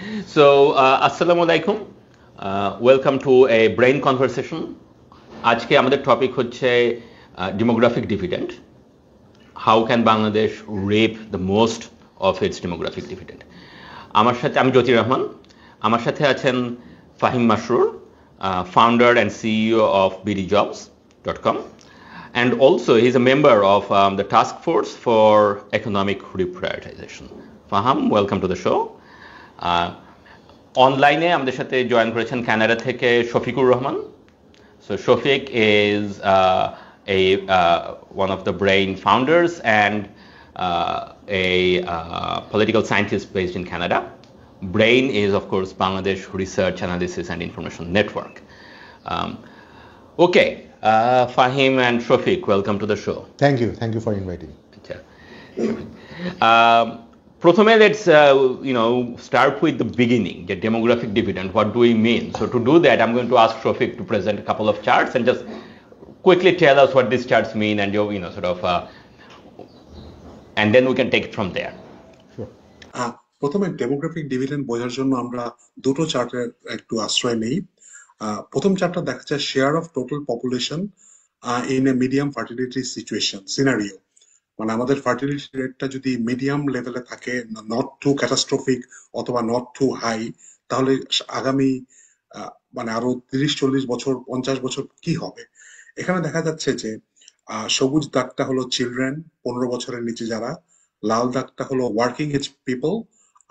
Assalamu alaikum. Welcome to a brain conversation. আজকে আমাদের topic হচ্ছে demographic dividend. How can Bangladesh reap the most of its demographic dividend? আমি জ্যোতি রহমান, আমার সাথে আছেন Fahim Masrur, founder and CEO of bdjobs.com, and also he's a member of the task force for economic reprioritization. Faham, welcome to the show. অনলাইনে আমাদের সাথে join করেছেন Canada থেকে Shafiqur Rahman. So Shafiq is one of the brain founders and a political scientist based in Canada. Brain is, of course, Bangladesh Research Analysis and Information Network. Okay, Fahim and Shafiq, welcome to the show. Thank you for inviting. Prothome, let's start with the beginning, the demographic dividend. What do we mean? So to do that, I'm going to ask Shafiq to present a couple of charts and just quickly tell us what these charts mean, and and then we can take it from there. Sure. প্রথমে demographic dividend বোঝার জন্য আমরা দুটো চার্টের একটু আশ্রয় নেই। প্রথম চার্টটা দেখা যায় share of total population in a medium fertility situation scenario, মানে আমাদের ফার্টিলিটি রেটটা যদি মিডিয়াম লেভেলে থাকে, নট টু ক্যাটাস্ট্রফিক অথবা নট টু হাই, তাহলে আগামী মানে আরো 30-40 বছর 50 বছর কি হবে। এখানে দেখা যাচ্ছে যে সবুজ দাগটা হলো চিলড্রেন, 15 বছরের নিচে যারা, লাল দাগটা হলো ওয়ার্কিং এজ পিপল,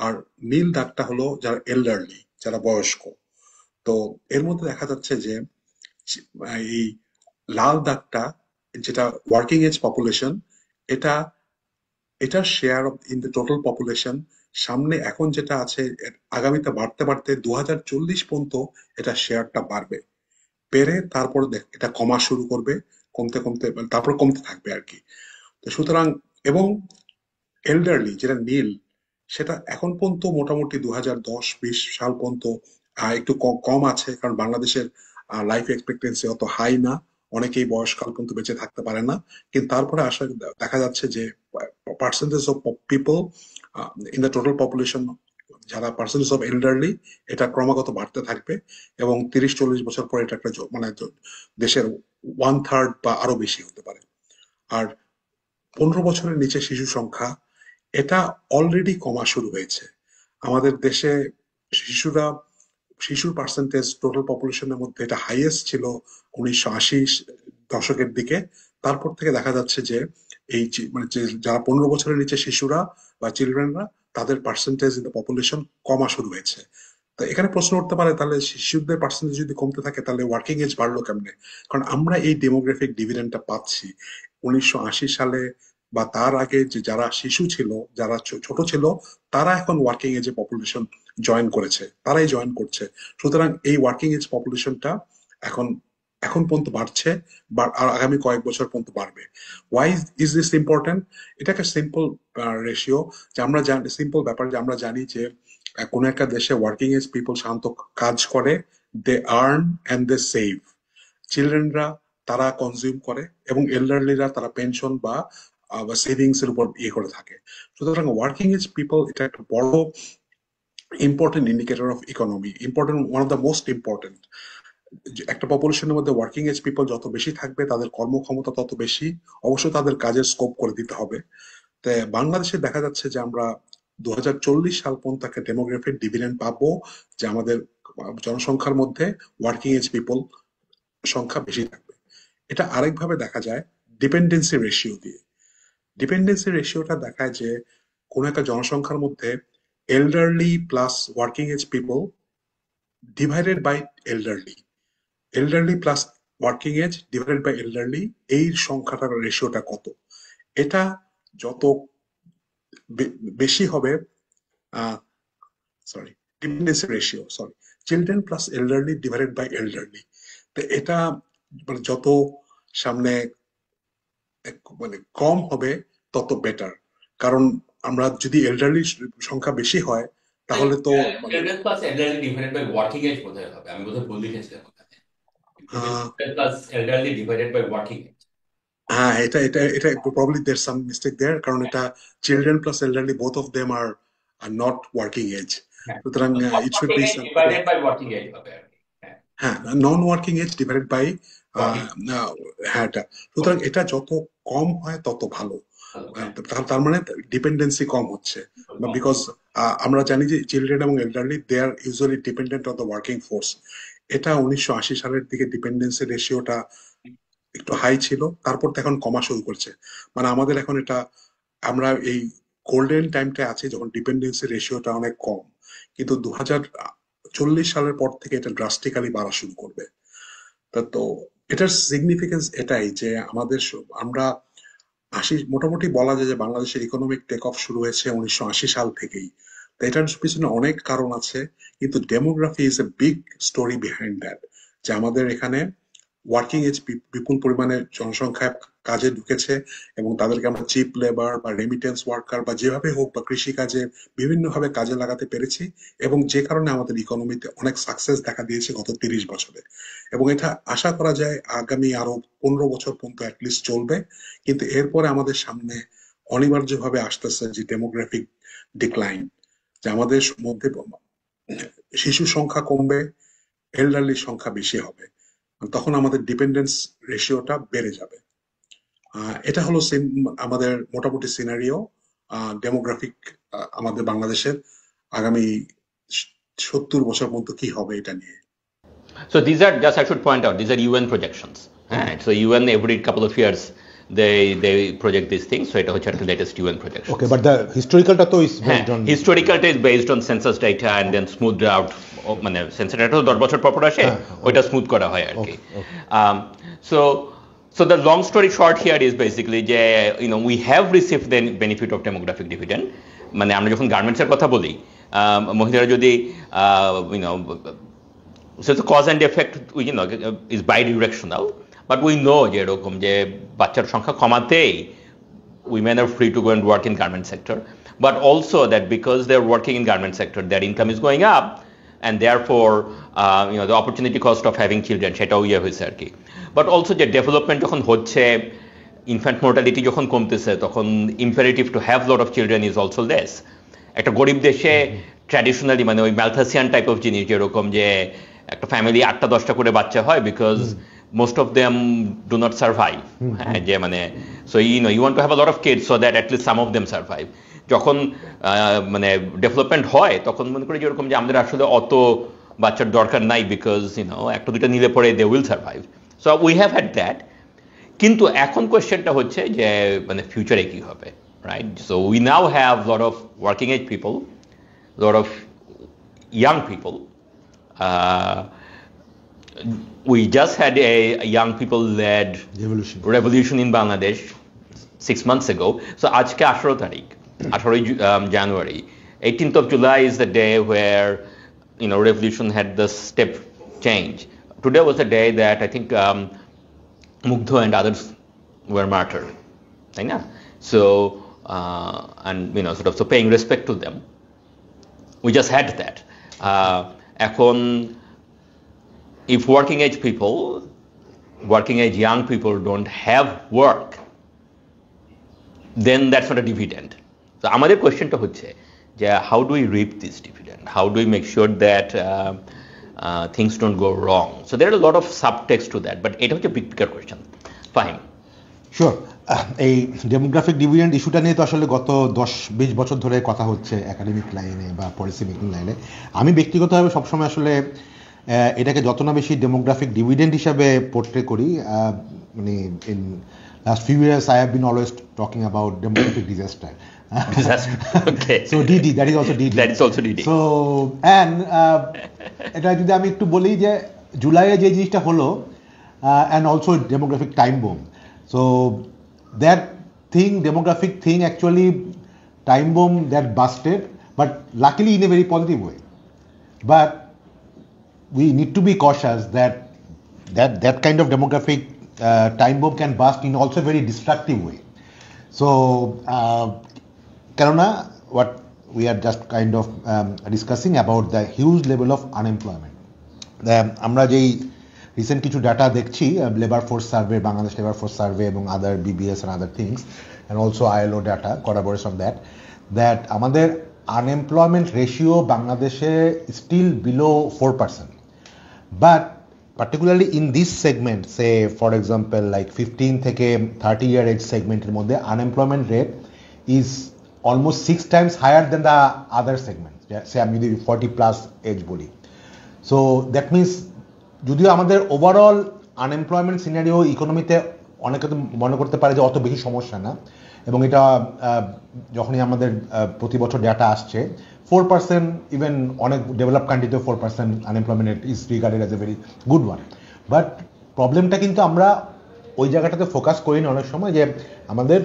আর নীল দাগটা হলো যারা এল্ডারলি, যারা বয়স্ক। তো এর মধ্যে দেখা যাচ্ছে যে এই লাল দাগটা যেটা ওয়ার্কিং এজ পপুলেশন, এটা share of in the total population সামনে এখন যেটা আছে আগামীতে বাড়তে বাড়তে 2040 পর্যন্ত এটা শেয়ারটা বাড়বে, বেড়ে তারপর এটা কমা শুরু করবে, কমতে কমতে তারপর কমতে থাকবে আর কি। তো সুতরাং এবং এল্ডারলি যেটা নীল, সেটা এখন পর্যন্ত মোটামুটি 2010-20 সাল পর্যন্ত একটু কম আছে, কারণ বাংলাদেশের লাইফ এক্সপেক্টেন্সি অত হাই না, অনেকেই বয়সকাল পর্যন্ত বেঁচে থাকতে পারে না, কিন্তু তারপরে দেখা যাচ্ছে যে percentage of people in the total population, যারা পার্সেন্টেজ অফ এল্ডারলি, এটা ক্রমাগত বাড়তে থাকবে এবং 30-40 বছর পরে এটা একটা মানে দেশের 1/3 বা আরো বেশি হতে পারে। আর 15 বছরের নিচে শিশু সংখ্যা, এটা অলরেডি কমা শুরু হয়েছে আমাদের দেশে। শিশুর পার্সেন্টেজ টোটাল পপুলেশনের মধ্যে এটা হাইয়েস্ট ছিল 1980 দশকের দিকে। তারপর থেকে দেখা যাচ্ছে যে এই মানে যারা 15 বছরের নিচে শিশুরা বা চিলড্রেনরা, তাদের পার্সেন্টেজ ইন দ্য পপুলেশন কমা শুরু হয়েছে। তো এখানে প্রশ্ন উঠতে পারে, তাহলে শিশুদের পার্সেন্টেজ যদি কমতে থাকে তাহলে ওয়ার্কিং এজ বাড়লো কেমনে? কারণ আমরা এই ডেমোগ্রাফিক ডিভিডেন্ডটা পাচ্ছি 1980 সালে বা তার আগে যে যারা শিশু ছিল, যারা ছোট ছিল, তারা এখন ওয়ার্কিং এজে পপুলেশন জয়েন করেছে, তারাই জয়েন করছে। সুতরাং এই ওয়ার্কিং এজ পপুলেশনটা এখন পর্যন্ত বাড়ছে, আর আগামী কয়েক বছর পর্যন্ত বাড়বে। Why is this important? এটা একটা সিম্পল রেশিও, যে আমরা জানি, সিম্পল ব্যাপার যে আমরা জানি যে কোন একটা দেশে ওয়ার্কিং এজ পিপল সাধারণত কাজ করে, they earn and they save. চিলড্রেনরা তারা কনজিউম করে এবং এল্ডারলিরা তারা পেনশন বা সেভিংস এর উপর ইয়ে করে থাকে। সুতরাং ওয়ার্কিং এজ পিপল এটা একটা বড় important indicator of economy, important, one of the most important. একটা পপুলেশনের মধ্যে ওয়ার্কিং এজ পিপল যত বেশি থাকবে, তাদের কর্মক্ষমতা তত বেশি, অবশ্যই তাদের কাজের স্কোপ করে দিতে হবে। তো বাংলাদেশে দেখা যাচ্ছে যে আমরা 2040 সাল পর্যন্ত একটা ডেমোগ্রাফিক ডিভিডেন্ড পাবো, যে আমাদের জনসংখ্যার মধ্যে ওয়ার্কিং এজ পিপল সংখ্যা বেশি থাকবে। এটা আরেকভাবে দেখা যায় ডিপেন্ডেন্সি রেশিও দিয়ে। ডিপেন্ডেন্সি রেশিওটা দেখায় যে কোন একটা জনসংখ্যার মধ্যে elderly plus working age people divided by elderly plus working age divided by elderly, এই সংখ্যাটার রেশিওটা কত। এটা যত বেশি হবে, dependency ratio, children plus elderly divided by elderly. তো এটা মানে যত সামনে মানে কম হবে তত বেটার, কারণ আমরা যদি এল্ডারলি সংখ্যা বেশি হয় তাহলে তো children plus elderly divided by working age বোধহয় হবে, আমি বোধহয় ভুল লিখেছিলাম ওখানে। Children plus elderly divided by working age. হ্যাঁ, এটা probably there some mistake there, কারণ এটা children plus elderly both of them are not working age. সুতরাং it should be divided by working age হবে আর কি। হ্যাঁ, non working age divided by হ্যাঁ সুতরাং এটা যত কম হয় তত ভালো। তার মানে ডিপেন্ডেন্সি কম হচ্ছে, বিকজ আমরা জানি যে চিলড্রেন এবং elderly they are usually dependent on the working force. এটা 1980 সালের দিকে ডিপেন্ডেন্সি রেশিওটা একটু হাই ছিল, তারপর তো এখন কমা শুরু করছে। মানে আমাদের এখন এটা, আমরা এই গোল্ডেন টাইমটা আছে যখন ডিপেন্ডেন্সি রেশিওটা অনেক কম, কিন্তু 2040 সালের পর থেকে এটা ড্রাস্টিক্যালি বাড়া শুরু করবে। তো এটার সিগনিফিকেন্স এটাই যে আমরা মোটামুটি বলা যায় যে বাংলাদেশের ইকোনমিক টেক অফ শুরু হয়েছে 1980 সাল থেকেই। তো এটার পিছনে অনেক কারণ আছে, কিন্তু demography is a big story behind that. যে আমাদের এখানে ওয়ার্কিং এজ বিপুল পরিমাণে জনসংখ্যা কাজে ঢুকেছে, এবং তাদেরকে আমরা চিপ লেবার বা রেমিটেন্স ওয়ার্কার বা যেভাবে হোক বা কৃষি কাজে বিভিন্নভাবে কাজে লাগাতে পেরেছি, এবং যে কারণে আমাদের ইকোনমিতে অনেক সাকসেস দেখা দিয়েছে গত 30 বছরে। এবং এটা আশা করা যায় আগামী আরো 15 বছর পর্যন্ত অ্যাটলিস্ট চলবে। কিন্তু এরপরে আমাদের সামনে অনিবার্যভাবে আসতেছে যে ডেমোগ্রাফিক ডিক্লাইন, যে আমাদের মধ্যে শিশু সংখ্যা কমবে, এল্ডারলি সংখ্যা বেশি হবে, তখন আমাদের ডিপেন্ডেন্স রেশিওটা বেড়ে যাবে। এটা হলো আমাদের মোটামুটি সিনারিও ডেমোগ্রাফিক আমাদের বাংলাদেশের আগামী 70 বছর মধ্যে কি হবে এটা নিয়ে। So these are, just I should point out, these are UN projections. Right? So UN every couple of years they project these things. So it was the latest UN projection. Okay, but the historical data is based on historical data is based on census data and then smoothed out. মানে census data 10 বছর পর আসে, ওইটা smooth করা হয় আর কি। So the long story short here is basically যে we have received the benefit of demographic dividend. মানে আমরা যখন গার্মেন্টসের কথা বলি, মহিলারা যদি so the cause and effect is bidirectional, but we know যে এরকম যে বাচ্চার সংখ্যা কমাতেই women are free to go and work in garment sector, but also that because they're working in garment sector their income is going up, and therefore the opportunity cost of having children সেটাও হয়েছে আর কি। But also যে development যখন হচ্ছে, infant mortality যখন কমতেছে, তখন imperative to have lot of children is also less. একটা গরিব দেশে ট্র্যাডিশনালি মানে ওই ম্যালথাসিয়ান টাইপ অফ জিনিস, যেরকম যে একটা ফ্যামিলি 8টা-10টা করে বাচ্চা হয়, because most of them do not survive. যে মানে so you want to have a lot of kids so that at least some of them survive. যখন মানে ডেভেলপমেন্ট হয় তখন মনে করি যেরকম যে আমাদের আসলে অত বাচ্চার দরকার নাই, বিকজ একটা দুইটা নিলে পরে they will survive. So we have had that. কিন্তু এখন কোয়েশ্চেনটা হচ্ছে যে মানে ফিউচারে কি হবে, right? So we now have lot of working age people, lot of young people. We just had a young people-led revolution in Bangladesh 6 months ago. So আজকে 18 তারিখ, 18 January. 18th of July is the day where revolution had the step change. Today was the day that I think Mugdho and others were martyred. Right? So and sort of so paying respect to them. We just had that. এখন if working age people, working age young people don't have work, then that's not a dividend. So আমাদের কোয়েশ্চেনটা হচ্ছে যে how do we reap this dividend? How do we make sure that things don't go wrong? So there are a lot of subtext to that, but এটা হচ্ছে big picture question. Fine. Sure. এই demographic dividend ইস্যুটা নিয়ে তো আসলে গত 10-20 বছর ধরে কথা হচ্ছে একাডেমিক লাইনে বা পলিসি মেকিং লাইনে। আমি ব্যক্তিগতভাবে সবসময় আসলে এটাকে যত না বেশি ডেমোগ্রাফিক ডিভিডেন্ড হিসাবে পোর্ট্রে করি, মানে in last few years I have been always talking about demographic disaster. Okay. So DD, that is also DD. That is also DD. So and এটা যদি আমি একটু বলি যে জুলাইয়ে যে জিনিসটা হলো, and also demographic time bomb. So that thing, demographic thing, actually time bomb that busted, but luckily in a very positive way. But we need to be cautious that kind of demographic time bomb can burst in also a very destructive way. So Karuna, what we are just kind of discussing about the huge level of unemployment. আমরা যেই recent কিছু data দেখছি, labour force survey, Bangladesh labour force survey এবং আদার BBS and other things, and also ILO data corroborates on that আমাদের unemployment ratio বাংলাদেশে still below 4%, but particularly in this segment, say for example like 15 থেকে 30 year age segmenটের মধ্যে unemployment rate is almost 6 times higher than the other segments. Say আমি যদি 40 plus age বলি, so that means যদিও আমাদের overall unemployment scenario ইকোনমিতে অনেকে তো মনে করতে পারে যে অত বেশি সমস্যা না, এবং এটা যখনই আমাদের প্রতি বছর ডেটা আসছে 4%, ইভেন অনেক ডেভেলপ কান্ট্রিতেও 4% unemployment rate is regarded as a very good one. But প্রবলেমটা কিন্তু আমরা ওই জায়গাটাতে ফোকাস করি না অনেক সময়, যে আমাদের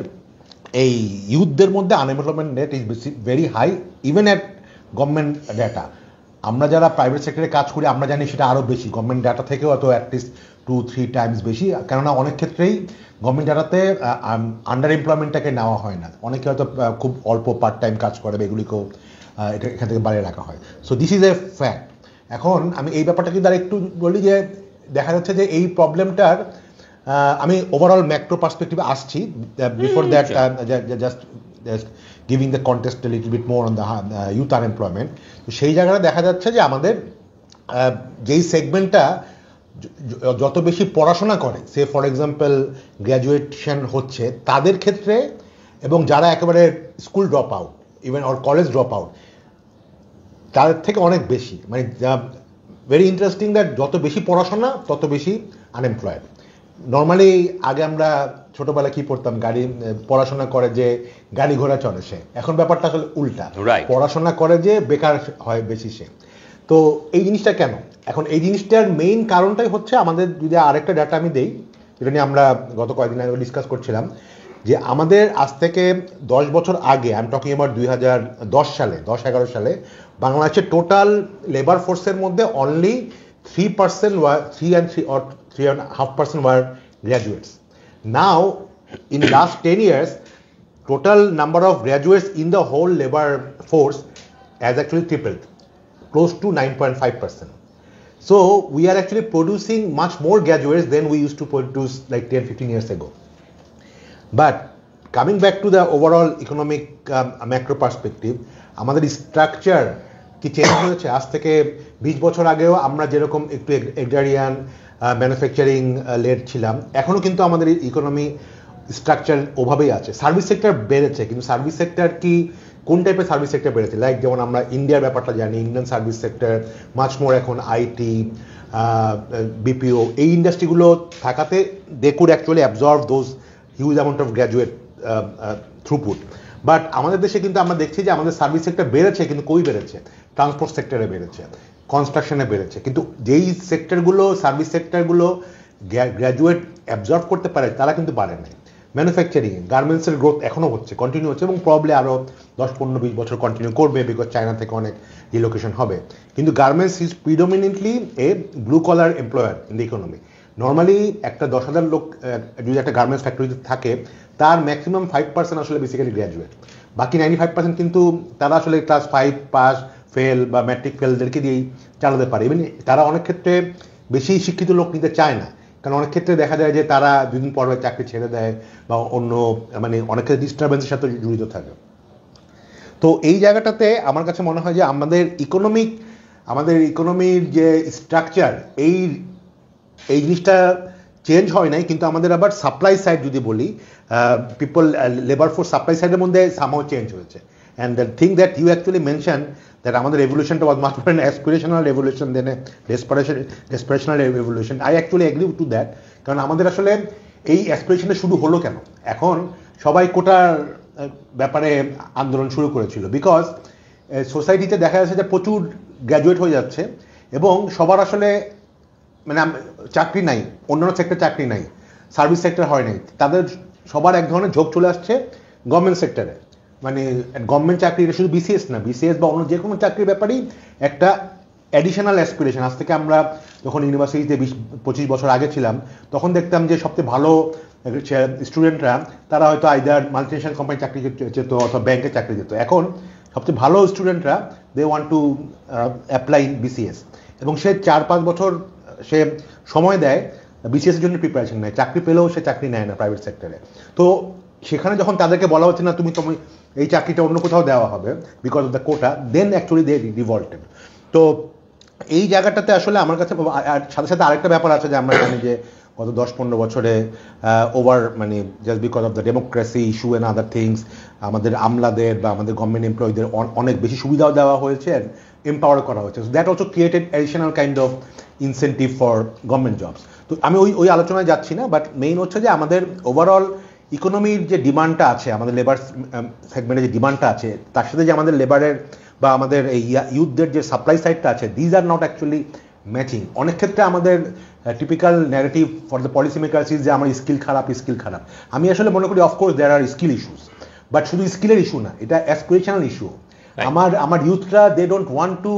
এই ইউথদের মধ্যে unemployment rate is very high even at government data. আমরা যারা প্রাইভেট সেক্টরে কাজ করি আমরা জানি সেটা আরও বেশি, গভর্নমেন্ট ডাটা থেকেও হয়তো অ্যাটলিস্ট 2-3 টাইমস বেশি, কেননা অনেক ক্ষেত্রেই গভর্নমেন্ট ডাটাতে আন্ডার এমপ্লয়মেন্টটাকে নেওয়া হয় না, অনেকে হয়তো খুব অল্প পার্ট টাইম কাজ করে বা এগুলিকেও এটা এখান থেকে বাড়িয়ে রাখা হয়। So this is a fact. এখন আমি এই ব্যাপারটা কিন্তু আর একটু বলি যে দেখা যাচ্ছে যে এই প্রবলেমটার আমি ওভারঅল ম্যাক্রো পার্সপেক্টিভে আসছি, before that just giving the contest a little bit more on the youth unemployment. তো সেই জায়গাটা দেখা যাচ্ছে যে আমাদের যেই সেগমেন্টটা যত বেশি পড়াশোনা করে, সে ফর এক্সাম্পল গ্র্যাজুয়েশন হচ্ছে তাদের ক্ষেত্রে, এবং যারা একেবারে school drop out even or college drop out তাদের থেকে অনেক বেশি, মানে ভেরি ইন্টারেস্টিং দ্যাট যত বেশি পড়াশোনা তত বেশি আনএমপ্লয়েড। নর্মালি আগে আমরা ছোটবেলায় কি পড়তাম, পড়াশোনা করে যে গাড়ি ঘোড়া চলে সে, এখন ব্যাপারটা আসলে উল্টা, পড়াশোনা করে যে বেকার হয় বেশি সে। তো এই জিনিসটা কেন? এখন এই জিনিসটার মেইন কারণটাই হচ্ছে আমাদের, যদি আরেকটা ডাটা আমি দেই যেটা নিয়ে আমরা গত কয়েকদিন আগে ডিসকাস করছিলাম, যে আমাদের আজ থেকে 10 বছর আগে, আই এম টকিং অ্যাবাউট 2010 সালে 10-11 সালে বাংলাদেশের টোটাল লেবার ফোর্সের মধ্যে only 3% were 3.5% were graduates. Now in last 10 years total number of graduates in the whole labor force has actually tripled, close to 9.5%. So we are actually producing much more graduates than we used to produce like 10-15 years ago. But coming back to the overall economic macro perspective, আমাদের structure কি change হয়েছে। আজ থেকে 20 বছর আগেও আমরা যেরকম একটু এগ্রারিয়ান ম্যানুফ্যাকচারিং লেড ছিলাম, এখনও কিন্তু আমাদের ইকোনমি স্ট্রাকচার ওভাবেই আছে। সার্ভিস সেক্টর বেড়েছে, কিন্তু সার্ভিস সেক্টর কি কোন টাইপের সার্ভিস সেক্টর বেড়েছে, লাইক যেমন আমরা ইন্ডিয়ার ব্যাপারটা জানি, Indian service sector much more এখন আইটি, বিপিও, এই ইন্ডাস্ট্রিগুলো থাকাতে they could actually absorb those huge amount of graduate throughput. But আমাদের দেশে কিন্তু আমরা দেখছি যে আমাদের সার্ভিস সেক্টর বেড়েছে, কিন্তু কই বেড়েছে? ট্রান্সপোর্ট সেক্টরে বেড়েছে, কনস্ট্রাকশনে বেড়েছে, কিন্তু যেই সেক্টরগুলো সার্ভিস সেক্টরগুলো গ্র্যাজুয়েট অ্যাবজর্ভ করতে পারে তারা কিন্তু পারে নাই। ম্যানুফ্যাকচারিং, গার্মেন্টসের গ্রোথ এখনও হচ্ছে, কন্টিনিউ হচ্ছে, এবং প্রবলি আরও 10-15-20 বছর কন্টিনিউ করবে, বিকজ চায়না থেকে অনেক রিলোকেশন হবে। কিন্তু garments is predominantly a blue collar employer in the economy. Normally একটা 10,000 লোক যদি একটা গার্মেন্টস ফ্যাক্টরিতে থাকে, তার ম্যাক্সিমাম 5% আসলে বেসিক্যালি গ্র্যাজুয়েট, বাকি 95% কিন্তু তারা আসলে ক্লাস 5 পাস ফেল বা ম্যাট্রিক ফেলদেরকে দিয়েই চালাতে পারে। ইভেন তারা অনেক ক্ষেত্রে বেশি শিক্ষিত লোক নিতে চায় না, কারণ অনেক ক্ষেত্রে দেখা যায় যে তারা 2 দিন পর চাকরি ছেড়ে দেয় বা অন্য মানে অনেক ক্ষেত্রে ডিস্টারবেন্সের সাথে জড়িত থাকে। তো এই জায়গাটাতে আমার কাছে মনে হয় যে আমাদের ইকোনমির যে স্ট্রাকচার এই জিনিসটা চেঞ্জ হয় নাই, কিন্তু আমাদের আবার সাপ্লাই সাইড যদি বলি, পিপল লেবার ফোর্স সাপ্লাই সাইডের মধ্যে সামহাউ চেঞ্জ হয়েছে। And the thing that you actually mention that আমাদের রেভলিউশনটা was much more an aspirational revolution than a desperational revolution. I actually agree to that, কারণ আমাদের আসলে এই অ্যাসপিরেশনটা শুরু হলো কেন? এখন সবাই কোটার ব্যাপারে আন্দোলন শুরু করেছিল, বিকজ সোসাইটিতে দেখা যাচ্ছে যে প্রচুর গ্র্যাজুয়েট হয়ে যাচ্ছে এবং সবার আসলে মানে চাকরি নাই, অন্যান্য সেক্টর চাকরি নাই, সার্ভিস সেক্টর হয় নাই, তাদের সবার এক ধরনের ঝোঁক চলে আসছে গভর্নমেন্ট সেক্টরে। মানে গভর্নমেন্ট চাকরি, এটা শুধু বিসিএস না, বিসিএস বা অন্য যে কোনো চাকরির ব্যাপারেই একটা অ্যাডিশনাল অ্যাসপিরেশন। আজ থেকে আমরা যখন ইউনিভার্সিটিতে 20-25 বছর আগে ছিলাম, তখন দেখতাম যে সবচেয়ে ভালো স্টুডেন্টরা তারা হয়তো আইদার মাল্টিনেশনাল কোম্পানি চাকরি যেত অথবা ব্যাংকে চাকরি যেত। এখন সবচেয়ে ভালো স্টুডেন্টরা they want to apply BCS, এবং সে 4-5 বছর সে সময় দেয় বিসিএস এর জন্য প্রিপারেশন নেয়, চাকরি পেলেও সে চাকরি নেয় না প্রাইভেট সেক্টরে। তো সেখানে যখন তাদেরকে বলা হচ্ছে না তুমি এই চাকরিটা অন্য কোথাও দেওয়া হবে because of the quota, then actually they revolted. তো এই জায়গাটাতে আসলে আমার কাছে আর সাথে সাথে আরেকটা ব্যাপার আছে যে আমরা জানি যে গত 10-15 বছরে ওভার মানে just because of the democracy issue and other things আমাদের আমলাদের বা আমাদের গভর্নমেন্ট এমপ্লয়ীদের অনেক বেশি সুবিধাও দেওয়া হয়েছে অ্যান্ড এম্পাওয়ার করা হয়েছে। That also created additional kind of incentive for government jobs. তো আমি ওই আলোচনায় যাচ্ছি না, বাট মেইন হচ্ছে যে আমাদের ওভারঅল ইকোনমির যে ডিমান্ডটা আছে, আমাদের লেবার সেগমেন্টের যে ডিমান্ডটা আছে, তার সাথে যে আমাদের লেবারের বা আমাদের এই ইউথদের যে সাপ্লাই সাইডটা আছে, these are not actually matching. অনেক ক্ষেত্রে আমাদের typical narrative for the policy makers is যে আমার স্কিল খারাপ। আমি আসলে মনে করি of course there R skill issues, but শুধু স্কিলের ইস্যু না, এটা অ্যাসপিরেশনাল ইস্যু। আমার ইউথরা they don't want to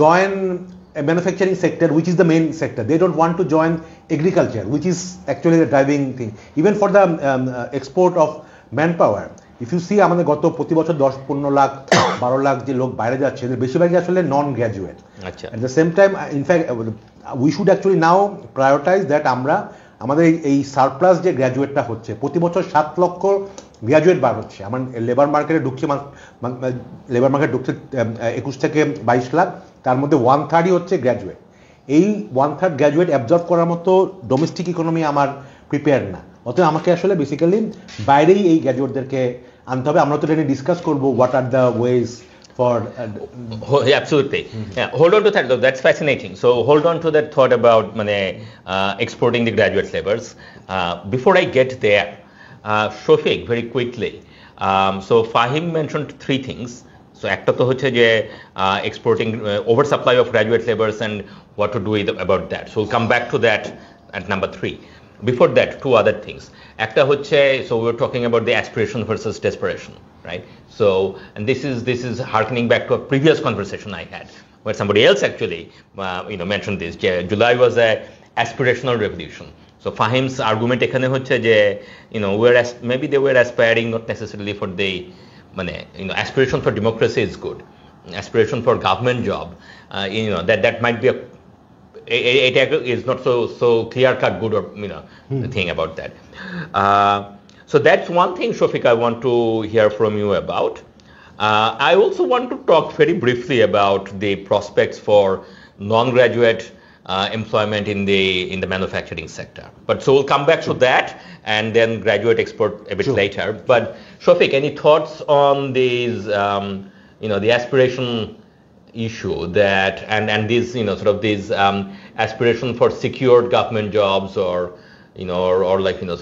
join a manufacturing sector which is the main sector. They don't want to join agriculture, which is actually the driving thing. Even for the export of manpower, if you see আমাদের গত প্রতি বছর 10-15 লাখ 12 লাখ যে লোক বাইরে যাচ্ছে, এদের বেশিরভাগই আসলে নন graduate. At the same time, in fact, we should actually now prioritize that আমরা আমাদের এই সারপ্লাস যে গ্র্যাজুয়েটটা হচ্ছে, প্রতি বছর 7 লক্ষ গ্র্যাজুয়েট বার হচ্ছে। আমার লেবার মার্কেটে ঢুকছে 21 থেকে 22 লাখ, তার মধ্যে 1/3 হচ্ছে গ্র্যাজুয়েট। এই 1/3 গ্র্যাজুয়েট অ্যাবজর্ব করার মতো ডোমেস্টিক ইকোনমি আমার প্রিপেয়ার না। অতএব আমাকে আসলে বেসিক্যালি বাইরেই এই গ্র্যাজুয়েটদেরকে আনতে হবে। আমরা তো এটা নিয়ে ডিসকাস করবো, what are the ways for absolutely. Yeah, hold on to that though, that's fascinating. So hold on to that thought about exporting the graduate laborers. Before I get there, Shofiq, very quickly, so Fahim mentioned 3 things. So একটা তো হচ্ছে যে exporting oversupply of graduate laborers and what to do about that. So we'll come back to that at number 3. Before that, 2 other things. একটা হচ্ছে, so we were talking about the aspiration versus desperation, right? So, and this is harkening back to a previous conversation I had, where somebody else actually, mentioned this. July was a aspirational revolution. So Fahim's argument ekhane hocche je, maybe they were aspiring not necessarily for the, aspiration for democracy is good. Aspiration for government job, that might be it is not so clear-cut good or thing about that. So that's one thing, Shofiq, I want to hear from you about. I also want to talk very briefly about the prospects for non-graduate employment in the manufacturing sector. But so we'll come back to that and then graduate export a bit later. But Shofiq, any thoughts on these, the aspiration issue that and these sort of these aspiration for secured government jobs or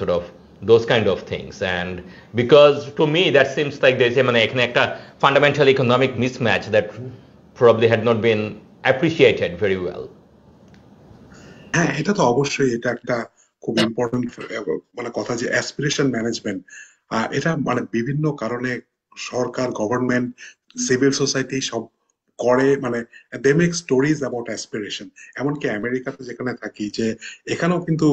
sort of those kind of things? And because to me that seems like there's a fundamental economic mismatch that probably had not been appreciated very well. হ্যাঁ, এটা তো অবশ্যই, এটা একটা খুব important কথা যে aspiration management. এটা বিভিন্ন কারণে সরকার, গভর্নমেন্ট, সিভিল সোসাইটি সব করে, they make stories about aspiration. এমনকি আমেরিকাতে যেখানে থাকি, যে এখানেও কিন্তু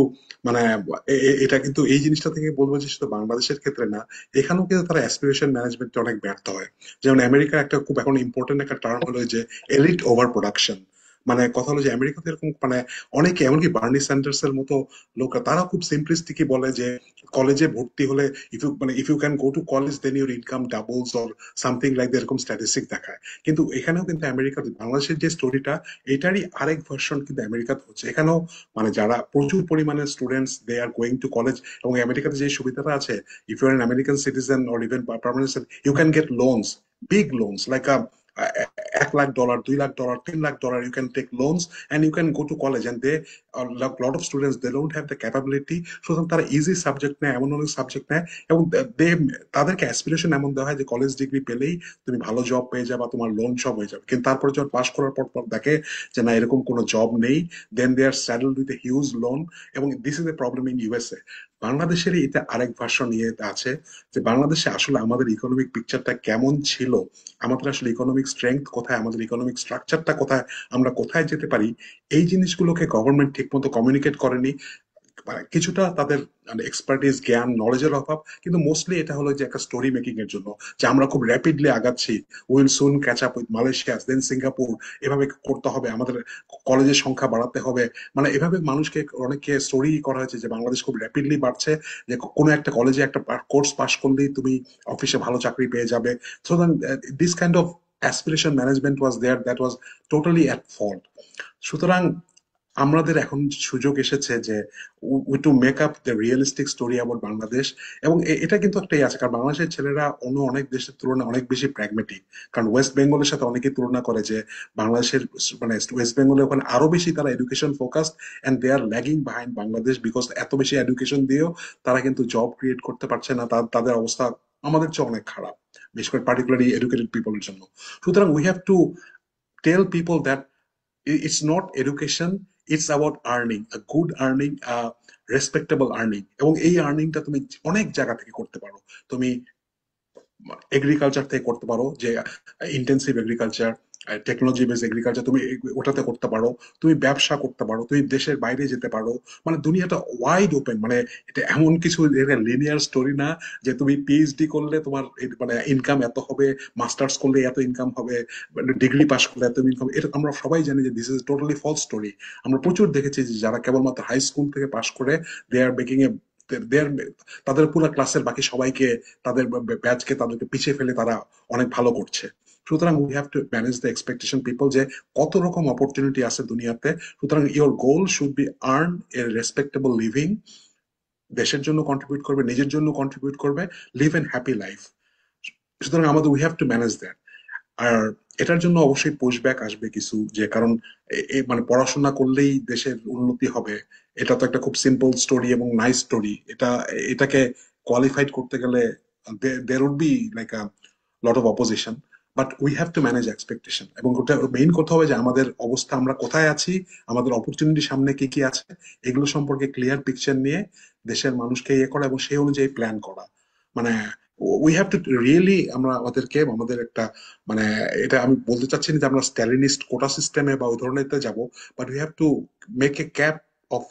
এটা কিন্তু এই জিনিসটা থেকে বলবো যে শুধু বাংলাদেশের ক্ষেত্রে না, এখানেও কিন্তু তারা অ্যাসপিরেশন ম্যানেজমেন্টে অনেক ব্যর্থ হয়। যেমন আমেরিকার একটা খুব এখন ইম্পর্টেন্ট একটা টার্ম হলো যে এলিট ওভার প্রোডাকশন। কথা হলো যে আমেরিকাতে এরকম অনেকে, এমনকি বার্নি স্যান্ডার্স এর মতো লোকরা, তারা খুব সিম্পলিস্টিকই বলে যে কলেজে ভর্তি হলে if you can go to college then your income doubles or something like এরকম স্ট্যাটিস্টিক দেখায়। কিন্তু এখানেও কিন্তু আমেরিকাতে বাংলাদেশের যে স্টোরিটা, এটারই আরেক ভার্সন কিন্তু আমেরিকাতে হচ্ছে। এখানেও যারা প্রচুর পরিমাণে students, they are going to college, এবং আমেরিকাতে যে সুবিধাটা আছে, if you are an American citizen or even permanent, you can get loans, big loans like $1 lakh, $2 lakh, $3 lakh, you can take loans and you can go to college. And they, a lot of students, they don't have the capability, so তারা easy subject নেয়, এমন অনেক subject নেয়, এবং তাদেরকে aspiration এমন দেওয়া হয় যে কলেজ ডিগ্রি পেলেই তুমি ভালো জব পেয়ে যাবে, তোমার লোন সব হয়ে যাবে। কিন্তু তারপরে যখন পাস করার পর দেখে যে না, এরকম কোনো জব নেই, দেন দে আর স্যাডলড উইথ এ হিউজ লোন। এবং this is a problem in USA. বাংলাদেশের এটা আরেক ভার্সন নিয়ে আছে, যে বাংলাদেশে আসলে আমাদের ইকোনমিক পিকচারটা কেমন ছিল, আমাদের আসলে ইকোনমিক স্ট্রেংথ কোথায়, আমাদের ইকোনমিক স্ট্রাকচারটা কোথায়, আমরা কোথায় যেতে পারি, এই জিনিসগুলোকে গভর্নমেন্ট ঠিক মতো কমিউনিকেট করেনি। মানে কিছুটা তাদের এক্সপার্টিস, জ্ঞান, নলেজের অভাব, কিন্তু মোস্টলি এটা হলো যে একটা স্টোরি মেকিং এর জন্য, যে আমরা খুব র্যাপিডলি আগাচ্ছি, will soon catch up with Malaysia, then Singapore, এভাবে করতে হবে, আমাদের কলেজের সংখ্যা বাড়াতে হবে। মানে এভাবে মানুষকে অনেকে স্টোরি করা হয়েছে যে বাংলাদেশ খুব র্যাপিডলি বাড়ছে, যে কোনো একটা কলেজে একটা কোর্স পাশ করলেই তুমি অফিসে ভালো চাকরি পেয়ে যাবে। So this kind of aspiration management was there, that was totally at fault. সুতরাং আমাদের এখন সুযোগ এসেছে যে to make up the realistic story about Bangladesh. এবং এটা কিন্তু একটাই আছে, কারণ বাংলাদেশের ছেলেরা অন্য অনেক দেশের তুলনায় অনেক বেশি প্র্যাগমেটিক। কারণ ওয়েস্ট বেঙ্গলের সাথে অনেকেই তুলনা করে যে বাংলাদেশের মানে ওয়েস্ট বেঙ্গলে ওখানে আরো বেশি তারা education focused, and they are lagging behind Bangladesh, because এত বেশি এডুকেশন দিয়েও তারা কিন্তু জব ক্রিয়েট করতে পারছে না, তাদের অবস্থা আমাদের চেয়ে অনেক খারাপ, বিশেষ করে পার্টিকুলারলি এডুকেটেড পিপলের জন্য। সুতরাং we have to tell people that it's not education, it's about earning a good earning, respectable earning, এবং এই আর্নিংটা তুমি অনেক জায়গা থেকে করতে পারো। তুমি এগ্রিকালচার থেকে করতে পারো, যে intensive agriculture, technology base agriculture, তুমি ওটাতে করতে পারো, তুমি ব্যবসা করতে পারো, তুমি দেশের বাইরে যেতে পারো। মানে দুনিয়াটা ওয়াইড ওপেন। মানে এটা এমন কিছু লিনিয়ার স্টোরি না যে তুমি পিএইচডি করলে তোমার মানে ইনকাম এত হবে, মাস্টার্স করলে এত ইনকাম হবে, ডিগ্রি পাস করলে এত ইনকাম। এটা আমরা সবাই জানি যে this is totally false story. আমরা প্রচুর দেখেছি যে যারা কেবলমাত্র হাই স্কুল থেকে পাস করে দে আর মেকিং এ তাদের পুরো ক্লাসের বাকি সবাইকে, তাদের ব্যাচকে, তাদেরকে পিছিয়ে ফেলে তারা অনেক ভালো করছে। সুতরাং we have to manage the expectation people, যে কত রকম অপরচুনিটি আছে দুনিয়াতে। সুতরাং your goal should be earn A respectable living, দেশের জন্য কন্ট্রিবিউট করবে, নিজের জন্য কন্ট্রিবিউট করবে, লিভ এন হ্যাপি লাইফ। সুতরাং আমাদের we have to manage that. আর এটার জন্য অবশ্যই পুশব্যাক আসবে কিছু, যে কারণ মানে পড়াশোনা করলেই দেশের উন্নতি হবে, এটা তো একটা খুব সিম্পল স্টোরি এবং নাইস স্টোরি। এটাকে কোয়ালিফাইড করতে গেলে there would be like a lot of opposition, but we have to manage expectation। এবং ওটা মেইন কথা হবে যে আমাদের অবস্থা, আমরা কোথায় আছি, আমাদের অপরচুনিটি সামনে কি কি আছে, এগুলো সম্পর্কে ক্লিয়ার পিকচার নিয়ে দেশের মানুষকে ইয়ে করা এবং সেই অনুযায়ী প্ল্যান করা। মানে উই হ্যাভ টু রিয়েলি, আমরা আমাদের একটা মানে, এটা আমি বলতে চাচ্ছি না যে আমরা স্ট্যালিনিস্ট কোটা সিস্টেমে বা ওই ধরনের যাব, but we have to make A cap of,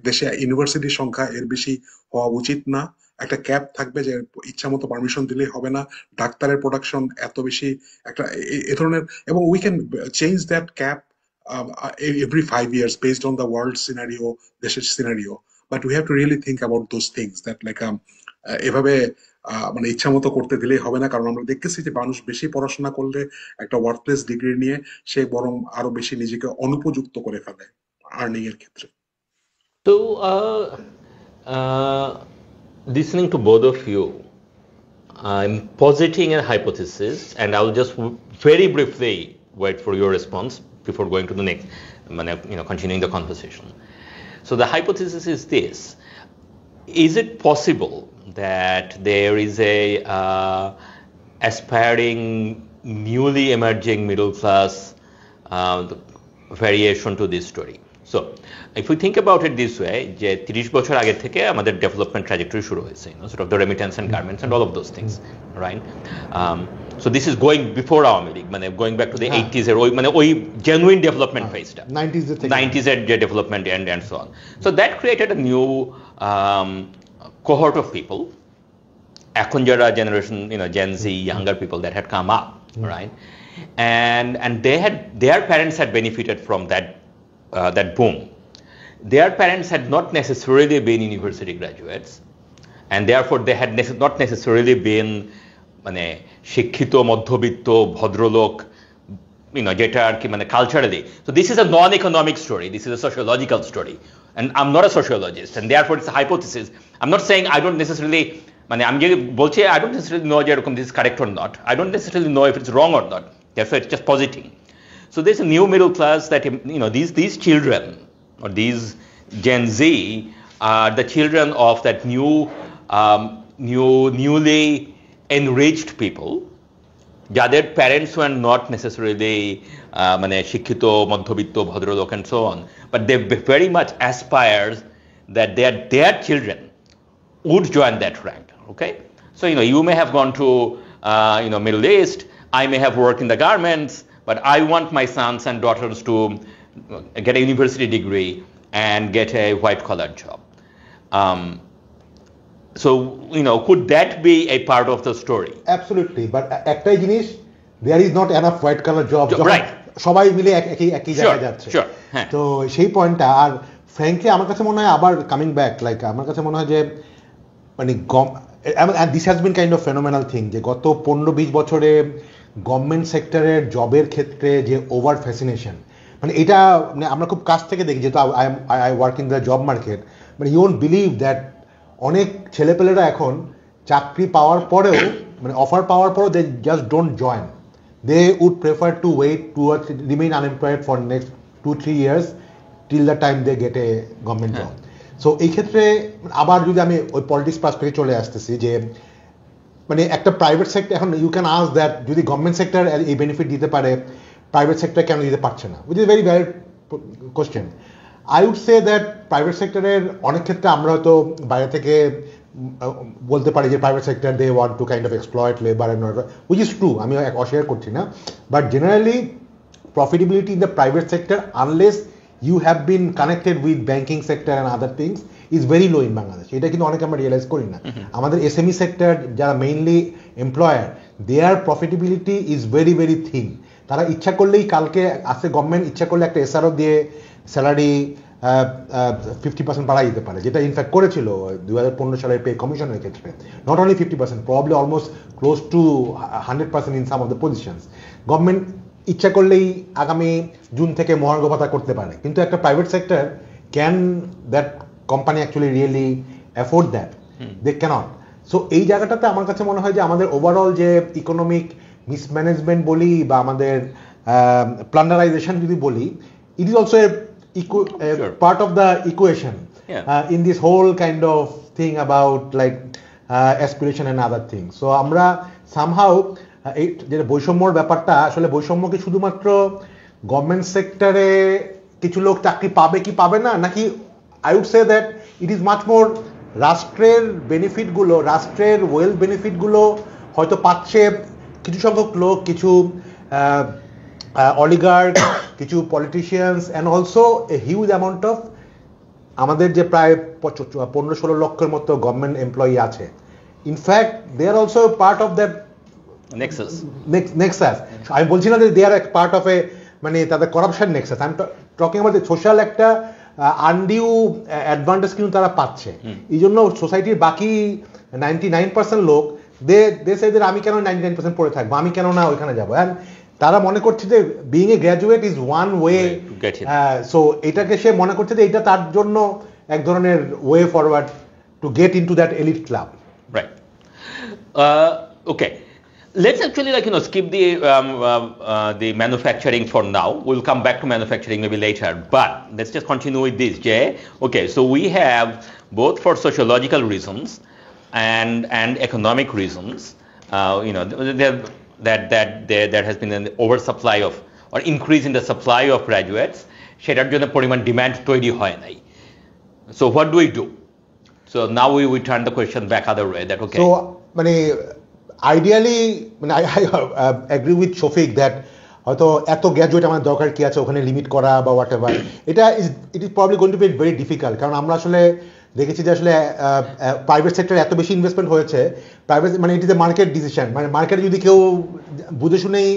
দেশে ইউনিভার্সিটির সংখ্যা এর বেশি হওয়া উচিত না। একটা ক্যাপ থাকবে যে ইচ্ছা মতো পারমিশন দিলেই হবে না, ডাক্তারের প্রোডাকশন এত বেশি, একটা এ ধরনের। এবং we can change that cap every 5 years based on the world scenario, দেশের scenario. But we have to really think about those things, that like এভাবে মানে ইচ্ছা মতো করতে দিলেই হবে না। কারণ আমরা দেখতেছি যে মানুষ বেশি পড়াশোনা করলে একটা ওয়ার্থলেস ডিগ্রি নিয়ে সে বরং আরো বেশি নিজেকে অনুপযুক্ত করে ফেলে আর্নিং এর ক্ষেত্রে। So, listening to both of you, I'm positing a hypothesis, and I'll just very briefly wait for your response before going to the next, continuing the conversation. So the hypothesis is this: is it possible that there is a aspiring, newly emerging middle class variation to this story? So, if we think about it this way, যে 30 বছর আগে থেকে আমাদের development trajectory শুরু হয়েছে, sort of the remittance and garments and all of those things, right? So this is going before Awami League, মানে going back to the 80s এর ওই genuine development phase-টা, 90s এর যে development and so on. So that created a new cohort of people. এখন যারা generation, Gen Z, younger people that had come up, right? And their parents had benefited from that boom. Their parents had not necessarily been university graduates, and therefore they had not necessarily been মানে শিক্ষিত মধ্যবিত্ত ভদ্রলোক, যেটা আর কি মানে culturally. So this is a non-economic story, this is a sociological story, and I'm not a sociologist, and therefore it's a hypothesis. I'm not saying I don't necessarily, মানে আমি যে বলছি I don't necessarily know যে এরকম this is correct or not, I don't necessarily know if it's wrong or not, therefore it's just positing. So there's a new middle class that, these children, or these Gen Z, are the children of that newly enriched people, যাদের parents were not necessarily মানে শিক্ষিত মধ্যবিত্ত ভদ্রলোক and so on, but they very much aspire that their children would join that rank. Okay, so you may have gone to Middle East, I may have worked in the garments, but I want my sons and daughters to get a university degree and get a white-collar job. So, could that be a part of the story? Absolutely, but একটাই জিনিস, there is not enough white collar job. Right. সবাই মিলে একই জায়গায় যাচ্ছে। Sure. হ্যাঁ। তো সেই পয়েন্টটা, আর ফ্র্যাঙ্কলি আমার কাছে মনে হয় আবার কামিং ব্যাক, লাইক আমার কাছে মনে হয় যে মানে and this has been kind of phenomenal thing, যে গত 15-20 বছরে গভর্নমেন্ট সেক্টরের জবের ক্ষেত্রে যে ওভার ফ্যাসিনেশন, মানে এটা মানে আমরা খুব কাছ থেকে দেখি, যেহেতু I work in the job market, মানে ইউ ওন্ট বিলিভ দ্যাট অনেক ছেলেপেলেরা এখন চাকরি পাওয়ার পরেও, মানে অফার পাওয়ার পরেও they just don't join, they would prefer to wait to remain unemployed for next 2-3 years till the time they get a government job. So এই ক্ষেত্রে আবার যদি আমি ওই পলিটিক্স পার্সপেক্টিভে চলে আসতেছি, যে মানে একটা প্রাইভেট সেক্টর, এখন ইউ ক্যান আস্ক দ্যাট যদি গভর্নমেন্ট সেক্টর এই বেনিফিট দিতে পারে, প্রাইভেট সেক্টর কেন দিতে পারছে না, which is very valid question. I would say that private সেক্টরের অনেক ক্ষেত্রে আমরা হয়তো বাইরে থেকে বলতে পারি যে private sector they want to kind of exploit labour and which is true, আমি অস্বীকার করছি না, but generally profitability in the private sector, unless you have been connected with banking sector and other things, is very low in Bangladesh. এটা কিন্তু অনেকে আমরা realise করি না। আমাদের এসএমই সেক্টর যারা mainly employer, their profitability is very very thin. তারা ইচ্ছা করলেই, কালকে আসে গভর্নমেন্ট ইচ্ছা করলে একটা এসআরও দিয়ে স্যালারি 50% বাড়াই দিতে পারে, যেটা ইনফ্যাক্ট করেছিল 2015 সালের পে কমিশনের ক্ষেত্রে। Not only 50%, probably almost close two 100% in some of the positions. Government ইচ্ছা করলেই আগামী জুন থেকে মহার্ঘ ভাতা করতে পারে, কিন্তু একটা private sector, can that company actually really afford that? They can't. So এই জায়গাটাতে আমার কাছে মনে হয় যে আমাদের ওভারঅল যে ইকোনমিক মিসম্যানেজমেন্ট বলি বা আমাদের প্লান্ডারাইজেশন যদি বলি, it is also part of the equation in this whole kind of thing about like aspiration and other things. So আমরা somehow এই যে বৈষম্যর ব্যাপারটা, আসলে বৈষম্য কি শুধুমাত্র গভর্নমেন্ট সেক্টরে কিছু লোক চাকরি পাবে কি পাবে না, নাকি I would say that it is much more রাষ্ট্রের বেনিফিটগুলো, রাষ্ট্রের ওয়েলথ বেনিফিটগুলো হয়তো পাচ্ছে কিছু সংখ্যক লোক, কিছু অলিগার্ক, কিছু politicians, and also a huge amount of আমাদের যে প্রায় 15-16 লক্ষের মতো গভর্নমেন্ট এমপ্লয়ি আছে। In fact they are also part of that nexus. আমি বলছি না যে দে আর পার্ট অফ এ, মানে তাদের corruption Nexus, I am talking about social একটা আনডিউ অ্যাডভান্টেজ কিন্তু তারা পাচ্ছে। এই জন্য সোসাইটির বাকি 99% লোক দে সে যে আমি কেন 99% পড়ে থাকবো, আমি কেন না ওইখানে যাবো। অ্যান্ড তারা মনে করছে যে being a graduate is one way, so এটাকে সে মনে করছে যে এটা তার জন্য এক ধরনের way forward to get into that elite club. Right. Okay, let's actually skip the manufacturing for now. We'll come back to manufacturing maybe later, but let's just continue with this, Jay. Okay, so we have both for sociological reasons and economic reasons, there has been an oversupply of or increase in the supply of graduates, সেটার জন্য পরিমাণ demand তৈরি হয় নাই। So what do we do? So now we turn the question back other way, that okay. So মানে ideally, মানে I agree with Shafiq that হয়তো এত গ্র্যাজুয়েট আমাদের দরকার কি আছে ওখানে লিমিট করা বা what ever, it is probably going to be very difficult. কারণ আমরা আসলে দেখেছি যে আসলে প্রাইভেট সেক্টরে এত বেশি ইনভেস্টমেন্ট হয়েছে, প্রাইভেট মানে it is a market decision, মানে মার্কেটে যদি কেউ বুঝে শুনেই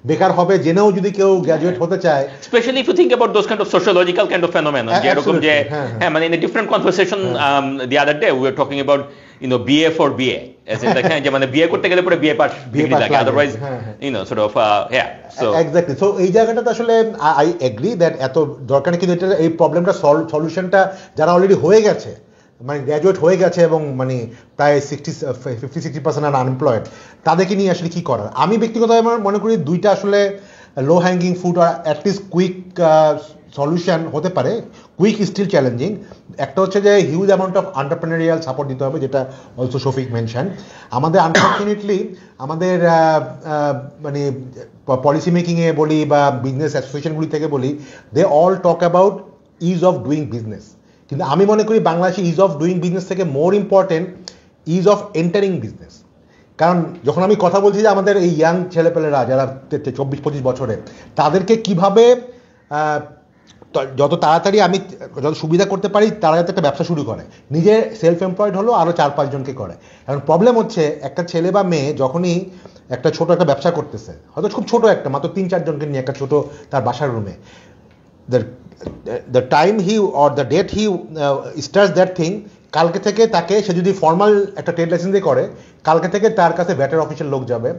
বেকার হবে জেনেও যদি কেউ গ্র্যাজুয়েট হতে চায়, specially if you think about those kind of sociological kind of phenomenon, যেরকম যে হ্যাঁ মানে in a different conversation the other day we are talking about BA for BA, as in like যে মানে বিএ করতে গেলে পরে বিএ পাস ডিগ্রি লাগে, otherwise sort of so exactly. So এই জায়গাটাতে আসলে আই এগ্রি দ্যাট এত দরকার, কিন্তু এটা এই প্রবলেমটা সলিউশনটা যারা অলরেডি হয়ে গেছে, মানে গ্র্যাজুয়েট হয়ে গেছে এবং মানে প্রায় 50-60% আনএমপ্লয়েড, তাদেরকে নিয়ে আসলে কি করার, আমি ব্যক্তিগতভাবে মনে করি দুইটা আসলে লো হ্যাঙ্গিং ফুড আর অ্যাটলিস্ট কুইক সলিউশন হতে পারে। Quick is still challenging. একটা হচ্ছে যে huge amount of entrepreneurial support দিতে হবে, যেটা অলসো শফিক মেনশন। আমাদের আনফর্চুনেটলি আমাদের মানে পলিসি মেকিংয়ে বলি বা বিজনেস অ্যাসোসিয়েশনগুলি থেকে বলি, they all talk about is of doing business, কিন্তু আমি মনে করি বাংলাদেশে ইজ অফ ডুইং বিজনেস থেকে more important is of entering business. কারণ যখন আমি কথা বলছি যে আমাদের এই ইয়াং ছেলেপেলেরা যারা 24-25 বছরে, তাদেরকে কিভাবে যত তাড়াতাড়ি আমি যত সুবিধা করতে পারি তারা যাতে একটা ব্যবসা শুরু করে, নিজে সেলফ এমপ্লয়েড হলো আরও 4-5 জনকে করে। এখন প্রবলেম হচ্ছে একটা ছেলে বা মেয়ে যখনই একটা ছোট একটা ব্যবসা করতেছে, হয়তো খুব ছোট একটা মাত্র 3-4 জনকে নিয়ে একটা ছোট তার বাসার রুমে, the time he or the date he starts that thing, কালকে থেকে তাকে, সে যদি ফর্মাল একটা ট্রেড লাইসেন্স দিয়ে করে, কালকে থেকে তার কাছে ভ্যাটের অফিসের লোক যাবে,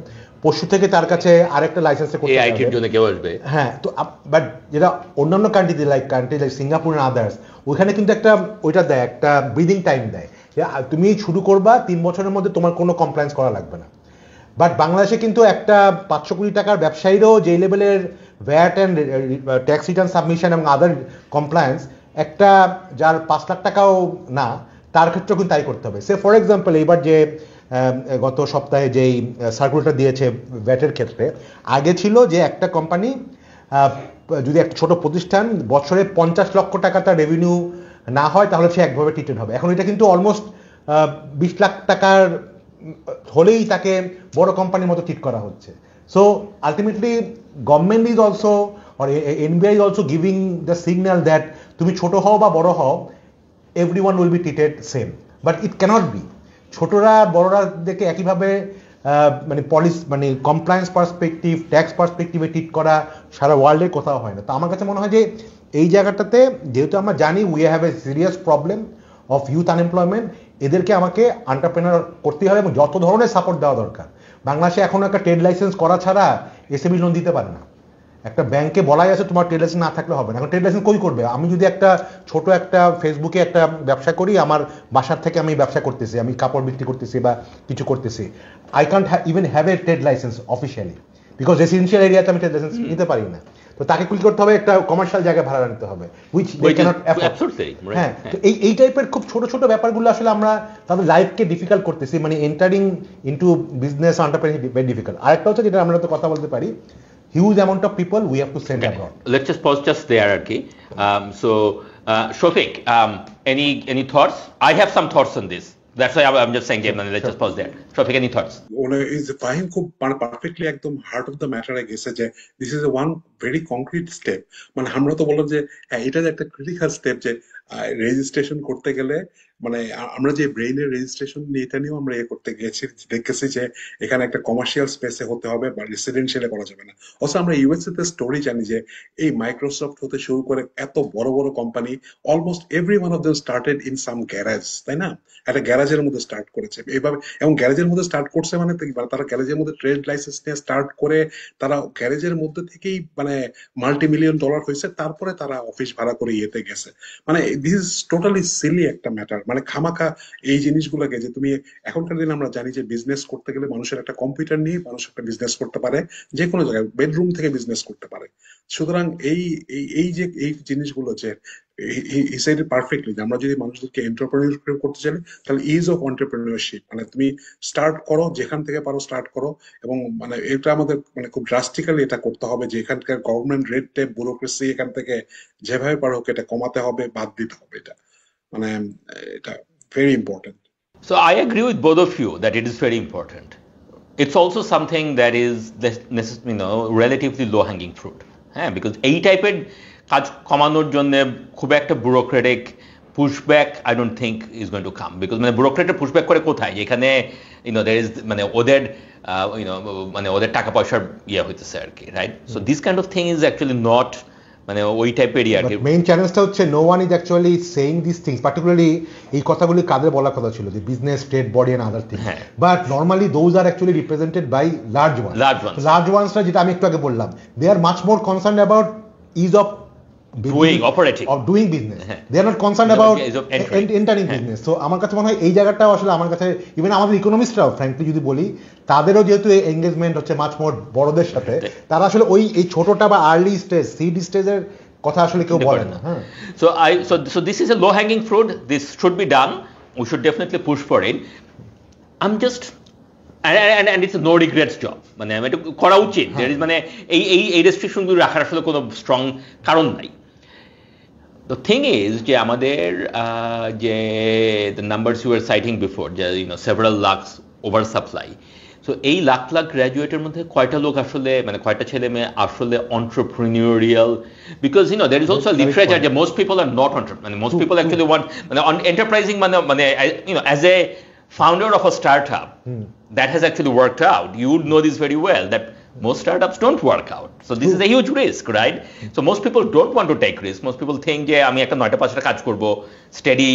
পরশু থেকে তার কাছে আরেকটা লাইসেন্সে করতে এই আইটির জন্য কেউ আসবে। হ্যাঁ, তো বাট যেটা অন্যান্য কান্ট্রিতে লাইক সিঙ্গাপুর এন্ড আদার্স, ওইখানে কিন্তু একটা ওইটা দেয়, একটা ব্রিদিং টাইম দেয়, তুমি শুরু করবা 3 বছরের মধ্যে তোমার কোনো কমপ্লায়েন্স করা লাগবে না। বাট বাংলাদেশে কিন্তু একটা 500 কোটি টাকার ব্যবসায়ীরও যে লেভেলের VAT and tax return submission এবং আদার কমপ্লায়েন্স, একটা যার 5 লাখ টাকাও না তার ক্ষেত্রেও কিন্তু তাই করতে হবে। সে ফর এক্সাম্পল এইবার যে গত সপ্তাহে যেই সার্কুলারটা দিয়েছে ভ্যাটের ক্ষেত্রে, আগে ছিল যে একটা কোম্পানি যদি একটা ছোট প্রতিষ্ঠান বছরে 50 লক্ষ টাকা তার রেভিনিউ না হয় তাহলে সে একভাবে ট্রিটেড হবে। এখন এটা কিন্তু অলমোস্ট 20 লাখ টাকার হলেই তাকে বড় কোম্পানির মতো ট্রিট করা হচ্ছে। So ultimately government is also or NBI is also giving the signal that তুমি ছোট হও বা বড় হও, everyone will be treated same, but it cannot be। ছোটরা বড়রা দেখে একইভাবে মানে মানে কমপ্লায়েন্স পার্সপেক্টিভ, ট্যাক্স পার্সপেক্টিভে ট্রিট করা সারা ওয়ার্ল্ডে কোথাও হয় না। তো আমার কাছে মনে হয় যে এই জায়গাটাতে যেহেতু আমরা জানি we have a serious problem of youth unemployment, এদেরকে আমাকে এন্টারপ্রেনার করতে হবে এবং যত ধরনের সাপোর্ট দেওয়া দরকার। বাংলাদেশে এখন একটা ট্রেড লাইসেন্স করা ছাড়া এসএমই লোন দিতে পারে না। একটা ব্যাংকে বলাই আছে তোমার ট্রেড লাইসেন্স না থাকলে হবে না। এখন ট্রেড লাইসেন্স কই করবে? আমি যদি একটা ছোট একটা ফেসবুকে একটা ব্যবসা করি, আমার বাসার থেকে আমি ব্যবসা করতেছি, আমি কাপড় বিক্রি করতেছি বা কিছু করতেছি, I can't even have a trade licence officially, because residential এরিয়াতে আমি ট্রেড লাইসেন্স নিতে পারি না। তো তাকে কি করতে হবে? একটা কমার্শিয়াল জায়গায় ভাড়া নিতে হবে, হুইচ দে ক্যানট অ্যাফোর্ড। হ্যাঁ, তো এই টাইপের খুব ছোট ছোট ব্যাপারগুলো আসলে আমরা তাদের লাইফকে ডিফিকাল্ট করতেছি, মানে entering into business entrepreneurship very difficult. আরেকটা হচ্ছে যেটা আমরা তো কথা বলতে পারি, huge amount of people we have to send abroad. Let's just pause just there, Arki. So, Shofiq, any thoughts? I have some thoughts on this. That's why I'm just saying, let's just pause there. Shofiq, any thoughts? Fahim খুব perfectly একদম heart of the ম্যাটারে গেছে যে this is a one very concrete step. মানে আমরা তো বললাম যে হ্যাঁ, এটা যে একটা ক্রিটিক্যাল স্টেপ, যে রেজিস্ট্রেশন করতে গেলে মানে আমরা যে ব্রেইনের রেজিস্ট্রেশন এটা নিয়েও আমরা করতে গেছি, দেখেছি যে এখানে একটা কমার্শিয়াল স্পেসে হতে হবে বা রেসিডেন্সিয়ালে করা যাবে না। অবশ্য আমরা ইউএসএ তে স্টোরি জানি যে এই মাইক্রোসফট হতে শুরু করে এত বড় বড় company, almost every one of them started in some garage, তাই না? একটা গ্যারাজের মধ্যে স্টার্ট করেছে এইভাবে, এবং গ্যারেজের মধ্যে স্টার্ট করছে মানে তারা গ্যারেজের মধ্যে ট্রেড লাইসেন্স নিয়ে স্টার্ট করে তারা গ্যারেজের মধ্যে থেকেই মানে মাল্টি মিলিয়ন ডলার হয়েছে, তারপরে তারা অফিস ভাড়া করে ইয়েতে গেছে। মানে দিস ইজ টোটালি সিলি একটা ম্যাটার। মানে খামাখা এই জিনিসগুলোকে, যে তুমি এখনকার দিনে আমরা জানি যে বিজনেস করতে গেলে মানুষের একটা কম্পিউটার নিয়ে মানুষ একটা বিজনেস করতে পারে, যে কোনো জায়গায় বেডরুম থেকে বিজনেস করতে পারে। সুতরাং এই যে এই জিনিসগুলো যে he said it perfectly, যে আমরা যদি মানুষদেরকে এন্টারপ্রেনিউর করতে চাই তাহলে ইজ অফ এন্টারপ্রেনিউরশিপ, মানে তুমি স্টার্ট করো, যেখান থেকে পারো স্টার্ট করো। এবং মানে এটা আমাদের মানে খুব ড্রাস্টিক্যালি এটা করতে হবে যে এখানকার গভর্নমেন্ট রেড টেপ, ব্যুরোক্রেসি এখান থেকে যেভাবে পারো এটা কমাতে হবে, বাদ দিতে হবে। এটা মানে এটা very important. So I agree with both of you that it is very important. It's also something that is relatively low hanging fruit. হ্যাঁ, বিকজ এই টাইপের কাজ কমানোর জন্য খুব একটা bureaucratic pushback I don't think is going to come, because মানে ব্যুরোক্রেটের পুশব্যাক করে কোথায়, যেখানে দের ইজ মানে ওদের মানে ওদের টাকা পয়সার ইয়ে হইতেছে আর কি, right? So this kind of thing is actually not মানে ওই টাইপেরই আর কি। মেইন চ্যালেঞ্জটা হচ্ছে no one is actually saying this things, particularly এই কথাগুলি কাদের বলার কথা ছিল, যে business, trade body and other thing, but normally those are actually represented by large ওয়ান্সরা, যেটা আমি একটু আগে বললাম, they are much more concern about is of doing business. They are not concerned about entering business. So আমার কাছে মনে হয় এই জায়গাটাও আসলে আমার কাছে, ইভেন আমাদের ইকোনমিস্টরাও ফ্র্যাঙ্কলি যদি বলি, তাদেরও যেহেতু এঙ্গেজমেন্ট হচ্ছে মাচ মোর বড়দের সাথে, তারা আসলে ওই এই ছোটটা বা আর্লি স্টেজ, সিড স্টেজের কথা আসলে কেউ বলে না। So this is a low hanging fruit. This should be done. We should definitely push for it. I'm just and it's a no regrets job, মানে এটা করা উচিত। মানে এই রেস্ট্রিকশনগুলো রাখার আসলে কোনো স্ট্রং কারণ নাই। The thing is যে আমাদের যে the numbers you were citing before, যে several lakhs over supply, so এই লাখ লাখ গ্র্যাজুয়েটের মধ্যে কয়টা লোক আসলে মানে কয়টা ছেলে মেয়ে আসলে entrepreneurial, because you know there is also a literature that most people are not entrepreneur, most people actually want মানে enterprising মানে you know as a founder of a startup that has actually worked out, you would know this very well that most startups don't work out. So this is a huge risk, right? So most people don't want to take risk. Most people think যে আমি একটা 9টা 5টা কাজ করব, steady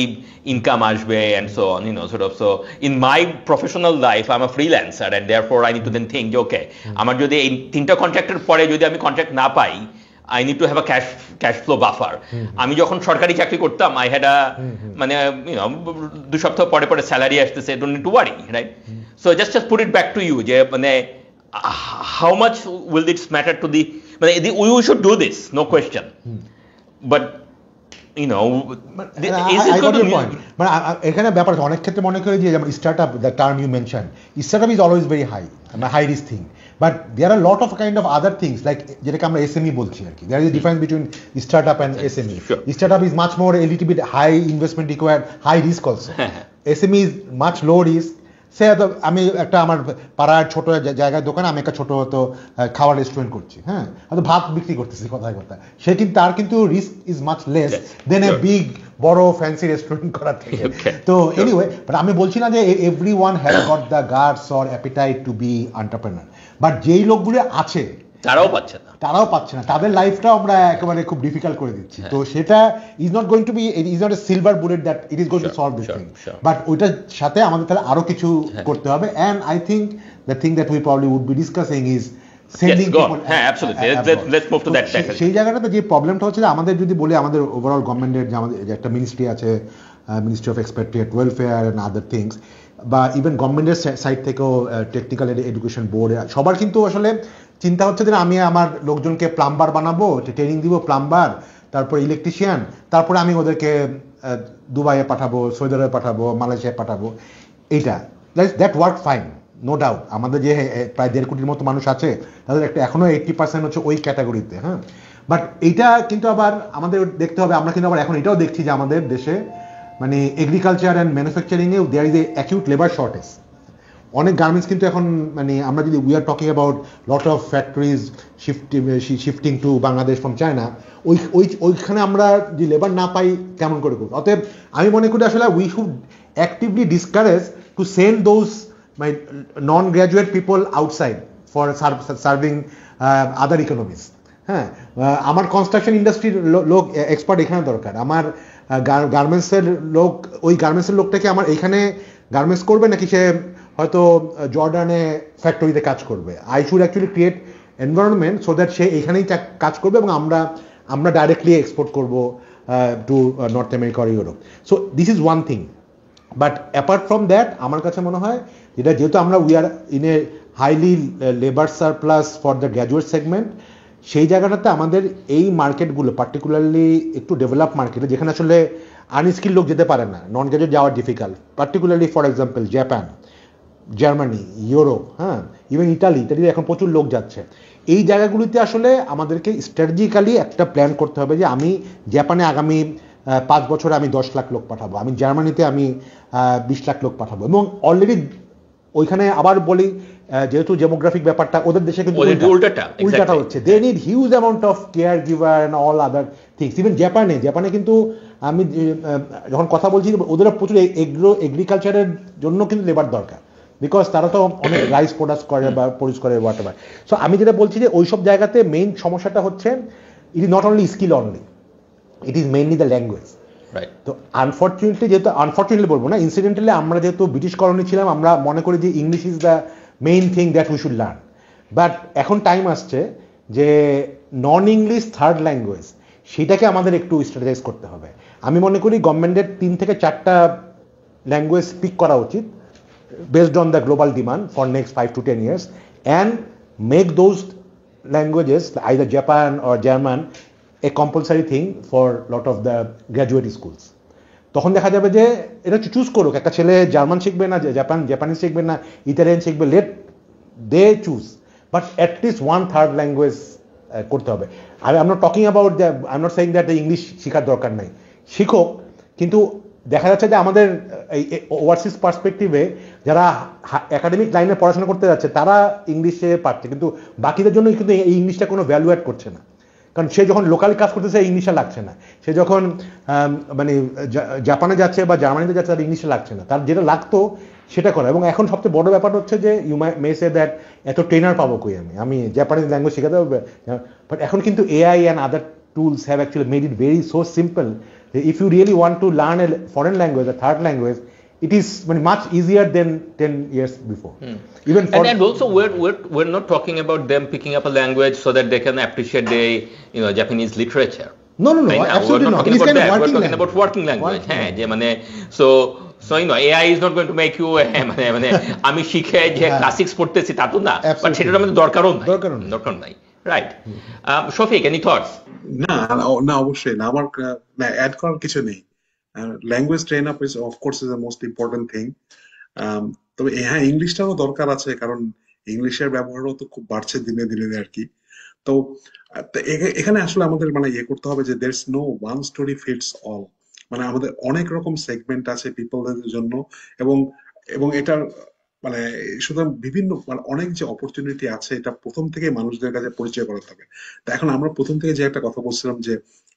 income আসবে and so on, you know, sort of. So in my professional life I'm a freelancer and therefore I need to then think okay, আমার যদি এই 3টা কন্ট্রাক্টের পরে যদি আমি কন্ট্রাক্ট না পাই, I need to have a cash flow buffer. আমি যখন সরকারি চাকরি করতাম I had a মানে you know 2 সপ্তাহ পরে পরে স্যালারি আসতেছে, don't need to worry, right? So just put it back to you যে মানে how much will this matter to the we should do this, no question, but you know is it going to mean মানে এখানে ব্যাপার অনেক ক্ষেত্রে মনে করি যে যেমন startup, the term you mention, startup is always very high risk thing, but there are lot of kind of other things like যেটাকে আমরা এসএমই বলছি আর কি। There is a difference between startup and SME. Startup is much more a little bit high investment required, high risk also. SME is much low risk. সে আমি একটা আমার পাড়ার ছোট জায়গায় দোকানে আমি একটা ছোট হয়তো খাওয়ার রেস্টুরেন্ট করছি, হ্যাঁ, হয়তো ভাত বিক্রি করতেছি কথায় কথা, সে কিন্তু তার কিন্তু risk is much less than a big বড় ফ্যান্সি রেস্টুরেন্ট করার থেকে। তো এনিওয়ে, বাট আমি বলছি না যে every one has got the guts or appetite to be entrepreneur, but যেই লোকগুলো আছে তারাও পাচ্ছে না, তাদের লাইফটাও আমরা একেবারে খুব ডিফিকাল্ট করে দিচ্ছি। তো সেটা is not going to be, is not a silver bullet that it is going to solve this thing, but ওইটার সাথে আমাদের তাহলে আরো কিছু করতে হবে। And I think the thing that we probably would be discussing is sending people. হ্যাঁ, absolutely, let's move to that track. সেই জায়গাটাতে যে প্রবলেমটা হচ্ছে যে আমাদের যদি বলি আমাদের ওভারঅল গভর্নমেন্টের যে আমাদের একটা মিনিস্ট্রি আছে, ministry of expected welfare and other things, বা ইভেন গভর্নমেন্টের সাইড থেকেও টেকনিক্যাল এডুকেশন বোর্ড, সবার কিন্তু আসলে চিন্তা হচ্ছে যে আমি আমার লোকজনকে প্লাম্বার বানাবো, ট্রেনিং দিব প্লাম্বার, তারপর ইলেকট্রিশিয়ান, তারপরে আমি ওদেরকে দুবাইয়ে পাঠাবো, সৌদি আরবে পাঠাবো, মালয়েশিয়ায় পাঠাবো। এইটা that work fine, no doubt. আমাদের যে প্রায় 1.5 কোটির মতো মানুষ আছে তাদের একটা এখনো 80% হচ্ছে ওই ক্যাটাগরিতে, হ্যাঁ। বাট এইটা কিন্তু আবার আমাদের দেখতে হবে, আমরা কিন্তু আবার এখন এটাও দেখছি যে আমাদের দেশে মানে এগ্রিকালচার অ্যান্ড ম্যানুফ্যাকচারিংয়ে there is a acute labour shortage. অনেক গার্মেন্টস কিন্তু এখন মানে আমরা যদি we are talking about lot of factories shifting to Bangladesh from China, ওইখানে আমরা যে লেবার না পাই কেমন করে করবো? অতএব আমি মনে করি আসলে we should actively discourage to send those my non graduate people outside for serving other economies. হ্যাঁ, আমার কনস্ট্রাকশন ইন্ডাস্ট্রির লোক এক্সপার্ট এখানে দরকার, আমার গার্মেন্টসের লোক, ওই গার্মেন্টসের লোকটাকে আমার এখানে গার্মেন্টস করবে নাকি সে হয়তো জর্ডানে ফ্যাক্টরিতে কাজ করবে? I should actually create environment so that সে এখানেই কাজ করবে এবং আমরা ডাইরেক্টলি এক্সপোর্ট করবো টু নর্থ আমেরিকা আর Europe. So this is one thing. But apart from that আমার কাছে মনে হয় যেহেতু আমরা we are in a highly labour surplus for the graduate segment, সেই জায়গাটাতে আমাদের এই মার্কেটগুলো পার্টিকুলারলি একটু ডেভেলপ মার্কেটে, যেখানে আসলে আনস্কিল লোক যেতে পারে না, নন গ্র্যাজুয়েট যাওয়া difficult, particularly for example Japan, Germany, Europe, হ্যাঁ, ইভেন ইটালিতে এখন প্রচুর লোক যাচ্ছে। এই জায়গাগুলিতে আসলে আমাদেরকে স্ট্র্যাটেজিক্যালি একটা প্ল্যান করতে হবে যে আমি জাপানে আগামী 5 বছরে আমি 10 লাখ লোক পাঠাবো, আমি জার্মানিতে আমি 20 লাখ লোক পাঠাবো। এবং অলরেডি ওইখানে আবার বলি যেহেতু ডেমোগ্রাফিক ব্যাপারটা ওদের দেশে কিন্তু উল্টাটা হচ্ছে, they need huge amount of care giver and all other things. Even জাপানে কিন্তু আমি যখন কথা বলছি ওদের প্রচুর এগ্রিকালচারের জন্য কিন্তু লেবার দরকার, বিকজ তারা তো অনেক রাইস প্রোডাক্ট করে বা প্রডিউস করে হোয়াটএভার। সো আমি যেটা বলছি যে ওইসব জায়গাতে মেইন সমস্যাটা হচ্ছে it is not only skill only, it is mainly the language. তো আনফর্চুনেটলি বলবো না, ইনসিডেন্টালি আমরা যেহেতু ব্রিটিশ কলোনি ছিলাম, আমরা মনে করি যে English is the main thing that we should learn. But এখন টাইম আসছে যে নন ইংলিশ থার্ড ল্যাঙ্গুয়েজ সেটাকে আমাদের একটু স্ট্র্যাটেজাইজ করতে হবে। আমি মনে করি গভর্নমেন্টের 3 থেকে 4টা ল্যাঙ্গুয়েজ পিক করা উচিত based on the global demand for next 5 to 10 years and make those languages either Japan or German a compulsory thing for lot of the graduate schools. তখন দেখা যাবে যে এটা চুজ করুক, একটা ছেলে জার্মান শিখবে না জাপানিজ শিখবে না ইতালিয়ান শিখবে, let they choose, but at least 1/3 language করতে হবে। I am not talking about I am not saying that English শেখার দরকার নাই, শিখুক, কিন্তু দেখা যাচ্ছে যে আমাদের এই ওভারসিজ পার্সপেক্টিভে যারা একাডেমিক লাইনে পড়াশোনা করতে যাচ্ছে তারা ইংলিশে পারছে, কিন্তু বাকিদের জন্য কিন্তু এই ইংলিশটা কোনো ভ্যালু অ্যাড করছে না। কারণ সে যখন লোকাল কাজ করতেছে ইংলিশে লাগছে না, সে যখন মানে জাপানে যাচ্ছে বা জার্মানিতে যাচ্ছে তার ইংলিশে লাগছে না, তার যেটা লাগতো সেটা করা। এবং এখন সবচেয়ে বড় ব্যাপার হচ্ছে যে ইউ মে সে দ্যাট এত ট্রেনার পাবো কই আমি জাপানিজ ল্যাঙ্গুয়েজ শেখাতে হবে, বাট এখন কিন্তু AI and other tools have actually made it very so simple that if you really want to learn a foreign language, a third language, it is much easier than 10 years before. Even for and also we're not talking about them picking up a language so that they can appreciate the Japanese literature. No, we're absolutely not not. talking It's about kind of that. We're working talking about working language. যে মানে so AI is not going to make you মানে আমি শিখে যে classics পড়তেছি তা তো না, বাট সেটা আমাদের দরকারও নাই, রাইট? Shafiq, any thoughts? না অবশ্যই না, আমার না অ্যাড করার কিছু নেই। Language train up is of course is the most important thing. তবে হ্যাঁ, ইংলিশটারও দরকার আছে, কারণ ইংলিশের ব্যবহারও তো খুব বাড়ছে দিনে দিনে আর কি। তো এখানে আসলে আমাদের মানে করতে হবে যে there's no one story fits all, মানে আমাদের অনেক রকম সেগমেন্ট আছে পিপলদের জন্য, এবং এবং এটার মানে সুতরাং বিভিন্ন মানে অনেক যে অপরচুনিটি আছে এটা প্রথম থেকে মানুষদের কাছে পরিচয় করাতে হবে। তা এখন আমরা প্রথম থেকে যে একটা কথা বলছিলাম যে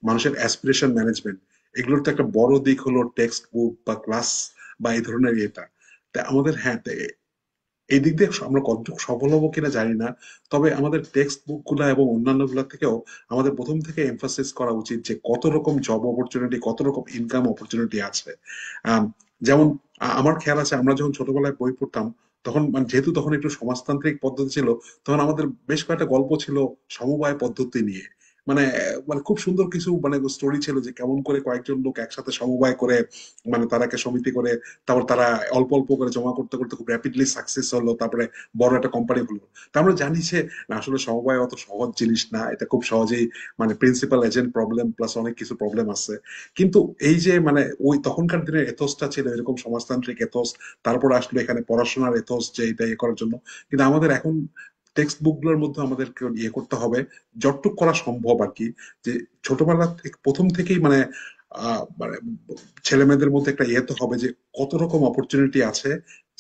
মানুষের অ্যাসপিরেশন ম্যানেজমেন্ট, এগুলোর তো একটা বড় দিক হলো টেক্সট বুক বা ক্লাস বা এই ধরনের এটা। তা আমাদের হ্যাঁ এই দিক দিয়ে আমরা কতটুকু সফল হবো কিনা জানি না, তবে আমাদের টেক্সট বুক গুলা এবং অন্যান্য গুলা থেকেও আমাদের প্রথম থেকে এমফাসিস করা উচিত যে কত রকম জব অপরচুনিটি, কত রকম ইনকাম অপরচুনিটি আছে। যেমন আমার খেয়াল আছে আমরা যখন ছোটবেলায় বই পড়তাম তখন মানে যেহেতু তখন একটু সমাজতান্ত্রিক পদ্ধতি ছিল, তখন আমাদের বেশ কয়েকটা গল্প ছিল সমবায় পদ্ধতি নিয়ে, মানে মানে খুব সুন্দর কিছু মানে স্টোরি ছিল যে কেমন করে কয়েকজন লোক একসাথে সমবায় করে মানে তারা একটা সমিতি করে, তারপর তারা অল্প অল্প করে জমা করতে করতে খুব র্যাপিডলি সাকসেস হলো, তারপরে বড় একটা কোম্পানি হলো। তা আমরা জানি যে না, আসলে সমবায় অত সহজ জিনিস না, এটা খুব সহজেই মানে প্রিন্সিপাল এজেন্ট প্রবলেম প্লাস অনেক কিছু প্রবলেম আছে। কিন্তু এই যে মানে ওই তখনকার দিনের এথোসটা ছিল এরকম সমাজতান্ত্রিক এথোস, তারপর আসলে এখানে পড়াশোনার এথোস যে এটা করার জন্য। কিন্তু আমাদের এখন টেক্সট বুক গুলোর মধ্যে আমাদেরকে করতে হবে যতটুকু করা সম্ভব আর কি, যে ছোটবেলা থেকে প্রথম থেকেই মানে মানে ছেলে মেয়েদের মধ্যে একটা তো হবে যে কত রকম অপরচুনিটি আছে,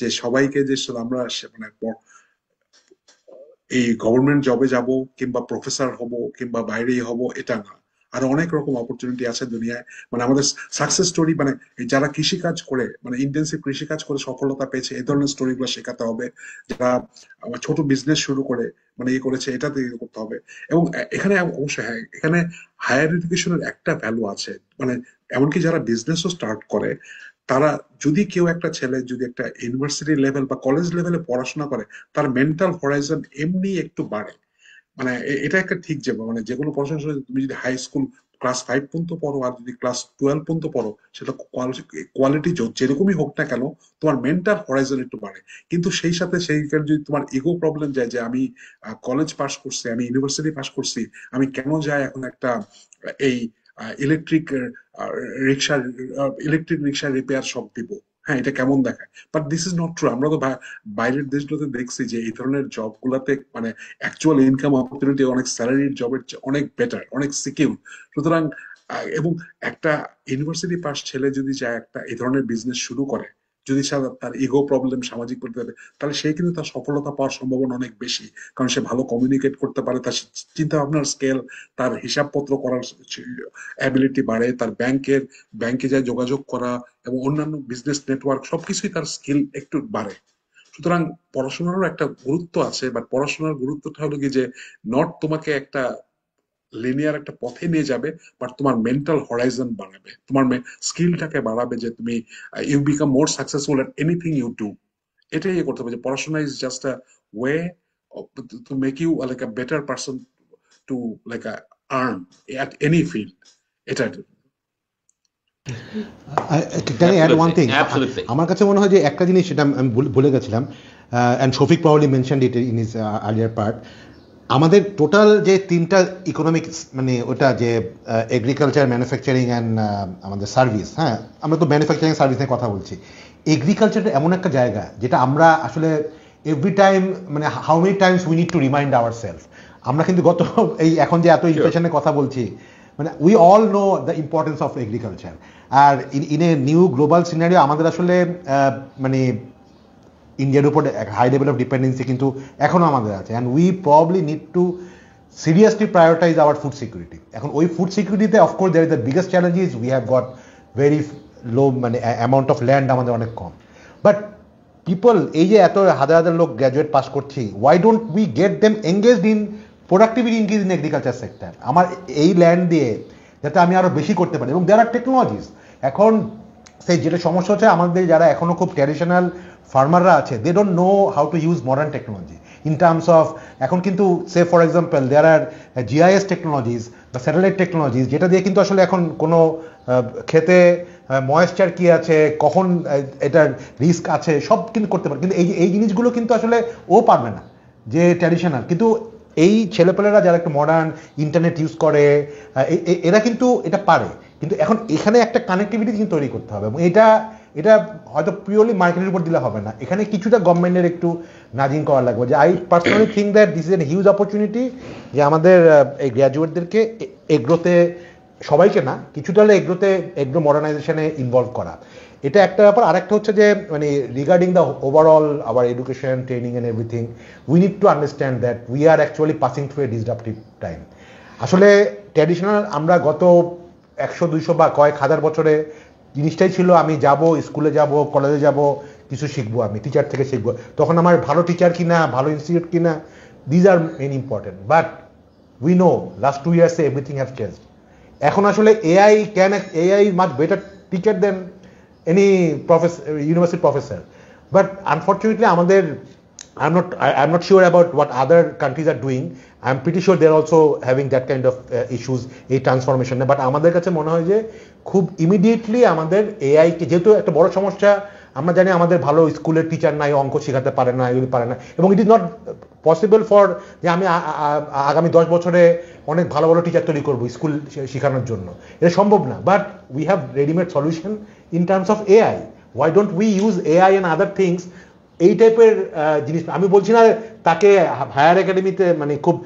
যে সবাইকে যে আমরা মানে এই গভর্নমেন্ট জবে যাব কিংবা প্রফেসর হব কিংবা বাইরেই হব এটা না, আরো অনেক রকম অপরচুনিটি আছে দুনিয়ায়। মানে আমাদের সাকসেস স্টোরি মানে যারা কৃষিকাজ করে মানে ইন্টেন্সিভ কৃষিকাজ করে সফলতা পেয়েছে এই ধরনের স্টোরিগুলো শেখাতে হবে, যারা ছোট বিজনেস শুরু করে মানে করেছে এটা দিয়ে করতে হবে। এবং এখানে অবশ্যই হ্যাঁ, এখানে হায়ার এডুকেশনের একটা ভ্যালু আছে, মানে এমনকি যারা বিজনেসও স্টার্ট করে তারা যদি কেউ একটা ছেলে যদি একটা ইউনিভার্সিটি লেভেল বা কলেজ লেভেলে পড়াশোনা করে তার মেন্টাল হরাইজন এমনি একটু বাড়ে। মানে এটা একটা ঠিক যে মানে যে কোনো পড়াশোনা তুমি যদি হাই স্কুল ক্লাস 5 পর্যন্ত পড়ো আর যদি ক্লাস 12 পর্যন্ত পড়ো, সেটা কোয়ালিটি যেরকমই হোক না কেন তোমার মেন্টাল হরাইজন একটু বাড়ে। কিন্তু সেই সাথে সেইখানে যদি তোমার ইগো প্রবলেম যায় যে আমি কলেজ পাস করছি, আমি ইউনিভার্সিটি পাস করছি, আমি কেন যাই এখন একটা এই ইলেকট্রিক রিক্সা রিপেয়ার শপ দিব, হ্যাঁ এটা কেমন দেখায়, but this is not true. আমরা তো বাইরের দেশগুলোতে দেখছি যে এই ধরনের জব গুলাতে মানে অ্যাকচুয়াল ইনকাম অপরচুনিটি অনেক স্যালারির জবের অনেক বেটার, অনেক সিকিউর। সুতরাং এবং একটা ইউনিভার্সিটি পাস ছেলে যদি যায় একটা এই ধরনের বিজনেস শুরু করে, যদি তার ইগো প্রবলেম সামাজিক করতে হবে, তাহলে সে কিন্তু তার সফলতা পাওয়ার সম্ভাবনা অনেক বেশি, কারণ সে ভালো কমিউনিকেট করতে পারে, তার চিন্তা ভাবনার স্কেল, তার হিসাবপত্র করার অ্যাবিলিটি বাড়ে, তার ব্যাংকে যায় যোগাযোগ করা এবং অন্যান্য বিজনেস নেটওয়ার্ক সবকিছুই তার স্কিল একটু বাড়ে। সুতরাং পড়াশোনারও একটা গুরুত্ব আছে, বাট পড়াশোনার গুরুত্বটা হলো কি যে নট তোমাকে একটা লিনিয়ার একটা পথে নিয়ে যাবে, বাট তোমার মেন্টাল হরাইজন বাড়াবে, তোমার স্কিলটাকে বাড়াবে, যে তুমি you become more successful at anything you do. এটাই করতে হবে যে পড়াশোনা is just a way to make you like a better person to like earn at any field. এটা Can I add one thing? আমার কাছে মনে হয় যে একটা জিনিস সেটা আমি বলে গেছিলাম, and Shofik probably mentioned it in his earlier part. আমাদের টোটাল যে তিনটা ইকোনমিক মানে ওটা যে এগ্রিকালচার, ম্যানুফ্যাকচারিং অ্যান্ড আমাদের সার্ভিস, হ্যাঁ আমরা তো ম্যানুফ্যাকচারিং সার্ভিস নিয়ে কথা বলছি। এগ্রিকালচারটা এমন একটা জায়গা যেটা আমরা আসলে এভরি টাইম মানে how many Times we need to remind our self. আমরা কিন্তু গত এই এখন যে এত ইনফ্লেশনের কথা বলছি, মানে we all know the importance of agriculture. আর in a new global scenario আমাদের আসলে মানে ইন্ডিয়ার উপর হাই লেভেল অফ ডিপেন্ডেন্সি কিন্তু এখনও আমাদের আছে, and we probably need to seriously prioritise our food security. এখন ওই food সিকিউরিটিতে of course there is the biggest challenge is we have got very low মানে অ্যামাউন্ট অফ ল্যান্ড আমাদের অনেক কম। বাট পিপল, এই যে এত হাজার হাজার লোক গ্র্যাজুয়েট পাস করছি, why don't we get them engaged in productivity increase in agriculture sector. আমার এই ল্যান্ড দিয়ে যাতে আমি আরও বেশি করতে পারি, এবং দেয়ার আর টেকনোলজিস। এখন সেই যেটা সমস্যা হচ্ছে, আমাদের যারা এখনও খুব ট্র্যাডিশনাল ফার্মাররা আছে, they don't know how to use modern technology in terms of, এখন কিন্তু say for example there are GIS technologies বা স্যাটেলাইট টেকনোলজিস, যেটা দিয়ে কিন্তু আসলে এখন কোনো খেতে ময়েশ্চার কি আছে, কখন এটার রিস্ক আছে, সব কিন্তু করতে পারে। কিন্তু এই জিনিসগুলো কিন্তু আসলে ও পারবে না যে ট্র্যাডিশনাল। কিন্তু এই ছেলেপেলেরা যারা একটু মডার্ন ইন্টারনেট ইউজ করে, এরা কিন্তু এটা পারে। কিন্তু এখন এখানে একটা কানেক্টিভিটি কিন্তু তৈরি করতে হবে, এবং এটা হয়তো পিওরলি মার্কেটের উপর দিলে হবে না, এখানে কিছুটা গভর্নমেন্টের একটু নাজিং করা লাগবে। যে I personally think that this is an huge opportunity, যে আমাদের এই গ্র্যাজুয়েটদেরকে এগ্রোতে, সবাইকে না, কিছুটা হলে এগ্রো মডার্নাইজেশনে ইনভলভ করা, এটা একটা ব্যাপার। আরেকটা হচ্ছে যে মানে regarding the overall hour education, training and everything, we need to understand that we are actually passing through a disruptive time. আসলে ট্র্যাডিশনাল আমরা গত 100-200 বা কয়েক হাজার বছরে জিনিসটাই ছিল, আমি যাব, স্কুলে যাব, কলেজে যাব, কিছু শিখবো, আমি টিচার থেকে শিখবো। তখন আমার ভালো টিচার কিনা, ভালো ইনস্টিটিউট কিনা, these are main important. But we know last 2 years everything have changed. এখন আসলে AI much better teacher than any university professor. But unfortunately আমাদের, I'm not sure about what other countries are doing. I'm pretty sure they're also having that kind of issues, এই transformation. But আমাদের কাছে মনে হয় যে খুব immediately আমাদের এআইকে, যেহেতু একটা বড় সমস্যা, আমরা জানি আমাদের ভালো স্কুলের টিচার নাই, অঙ্ক শেখাতে পারে না, এগুলি পারে না, এবং it is not possible for যে আমি আগামী 10 বছরে অনেক ভালো ভালো টিচার তৈরি করবো স্কুল শেখানোর জন্য, এটা সম্ভব না। But we have readymade solution in terms of AI. Why don't we use AI and other things? এই টাইপের জিনিস আমি বলছি না তাকে হায়ার একাডেমিতে মানে খুব